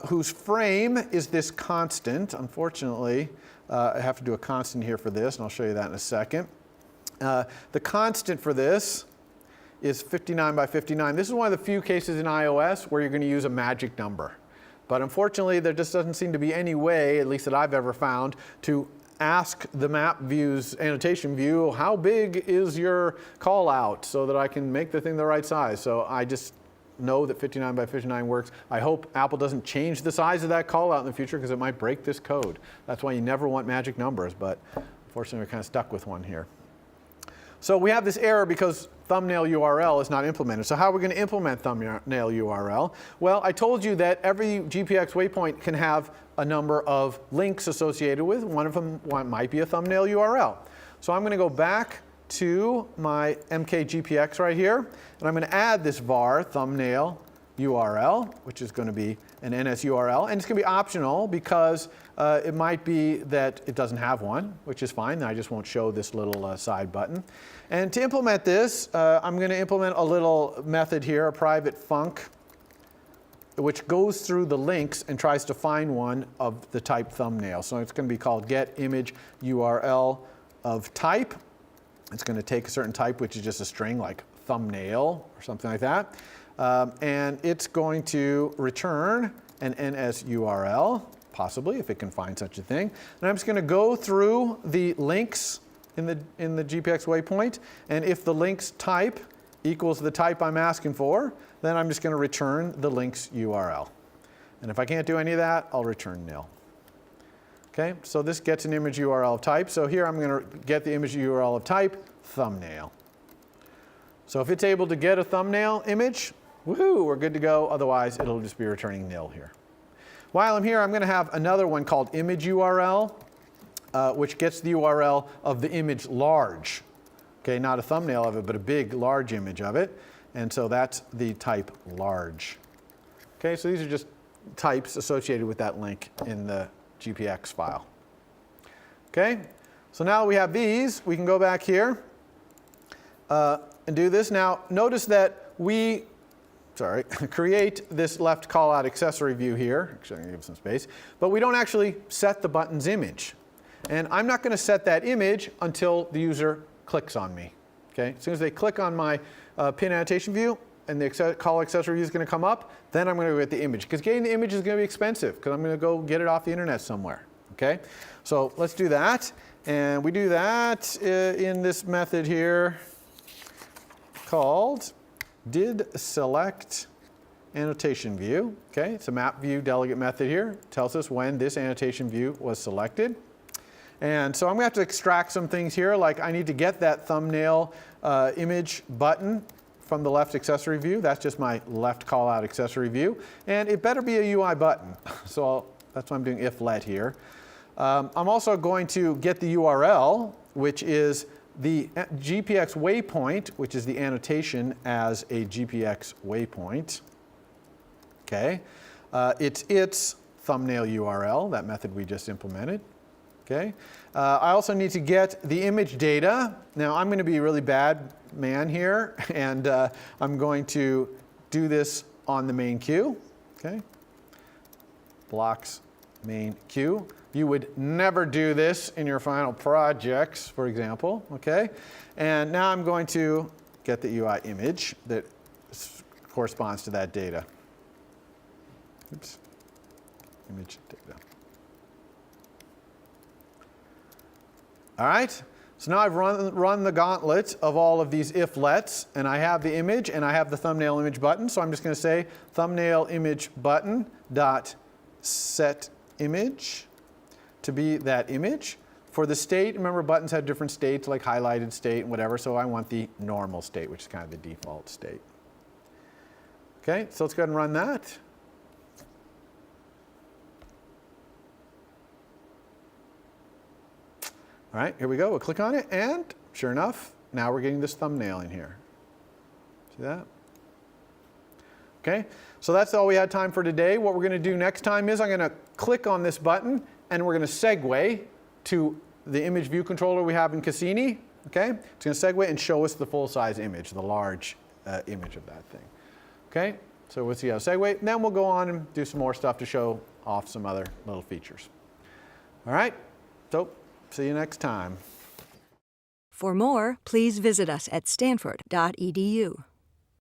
whose frame is this constant. Unfortunately, I have to do a constant here for this, and I'll show you that in a second. The constant for this is 59 by 59. This is one of the few cases in iOS where you're going to use a magic number. But unfortunately, there just doesn't seem to be any way, at least that I've ever found, to ask the map view's annotation view, how big is your call out, so that I can make the thing the right size. So I just know that 59 by 59 works. I hope Apple doesn't change the size of that call out in the future, because it might break this code. That's why you never want magic numbers, but unfortunately we're kind of stuck with one here. So we have this error because thumbnail URL is not implemented. So how are we going to implement thumbnail URL? Well, I told you that every GPX waypoint can have a number of links associated with. One of them might be a thumbnail URL. So I'm going to go back to my MKGPX right here, and I'm going to add this var thumbnail URL, which is going to be an NS URL, and it's going to be optional because it might be that it doesn't have one, which is fine. I just won't show this little side button. And to implement this, I'm going to implement a little method here, a private func, which goes through the links and tries to find one of the type thumbnail. So it's going to be called getImageURL of type. It's going to take a certain type, which is just a string like thumbnail or something like that. And it's going to return an NS URL, possibly, if it can find such a thing. And I'm just going to go through the links in the GPX waypoint, and if the links type equals the type I'm asking for, then I'm just going to return the link's URL. And if I can't do any of that, I'll return nil. Okay, so this gets an image URL of type. So here I'm going to get the image URL of type thumbnail. So if it's able to get a thumbnail image, woohoo, we're good to go. Otherwise, it'll just be returning nil here. While I'm here, I'm going to have another one called image URL, which gets the URL of the image large. Okay, not a thumbnail of it, but a big, large image of it. And so that's the type large. Okay, so these are just types associated with that link in the GPX file. Okay, so now we have these. We can go back here and do this. Now, notice that we create this left callout accessory view here. Actually, I'm going to give it some space. But we don't actually set the button's image. And I'm not going to set that image until the user clicks on me. Okay? As soon as they click on my pin annotation view and the call accessory view is going to come up, then I'm going to go get the image. Because getting the image is going to be expensive, because I'm going to go get it off the internet somewhere. Okay? So let's do that. And we do that in this method here called didSelect annotation view. Okay, it's a map view delegate method here. It tells us when this annotation view was selected. And so I'm going to have to extract some things here, like I need to get that thumbnail image button from the left accessory view. That's just my left callout accessory view. And it better be a UI button. So that's why I'm doing if let here. I'm also going to get the URL, which is the GPX waypoint, which is the annotation as a GPX waypoint. Okay, it's its thumbnail URL, that method we just implemented. Okay, I also need to get the image data. Now I'm going to be a really bad man here, and I'm going to do this on the main queue. Okay, blocks main queue. You would never do this in your final projects, for example, okay? And now I'm going to get the UI image that corresponds to that data. Oops, image data. All right, so now I've run the gauntlet of all of these if-lets, and I have the image, and I have the thumbnail image button, so I'm just going to say thumbnail image button dot set image to be that image. For the state, remember buttons have different states, like highlighted state and whatever, so I want the normal state, which is kind of the default state. Okay, so let's go ahead and run that. All right, here we go. We'll click on it, and sure enough, now we're getting this thumbnail in here. See that? Okay, so that's all we had time for today. What we're going to do next time is I'm going to click on this button, and we're going to segue to the image view controller we have in Cassini. Okay, it's going to segue and show us the full-size image, the large image of that thing. Okay, So we'll see how Segue, and then we'll go on and do some more stuff to show off some other little features. All right, so see you next time. For more, please visit us at stanford.edu.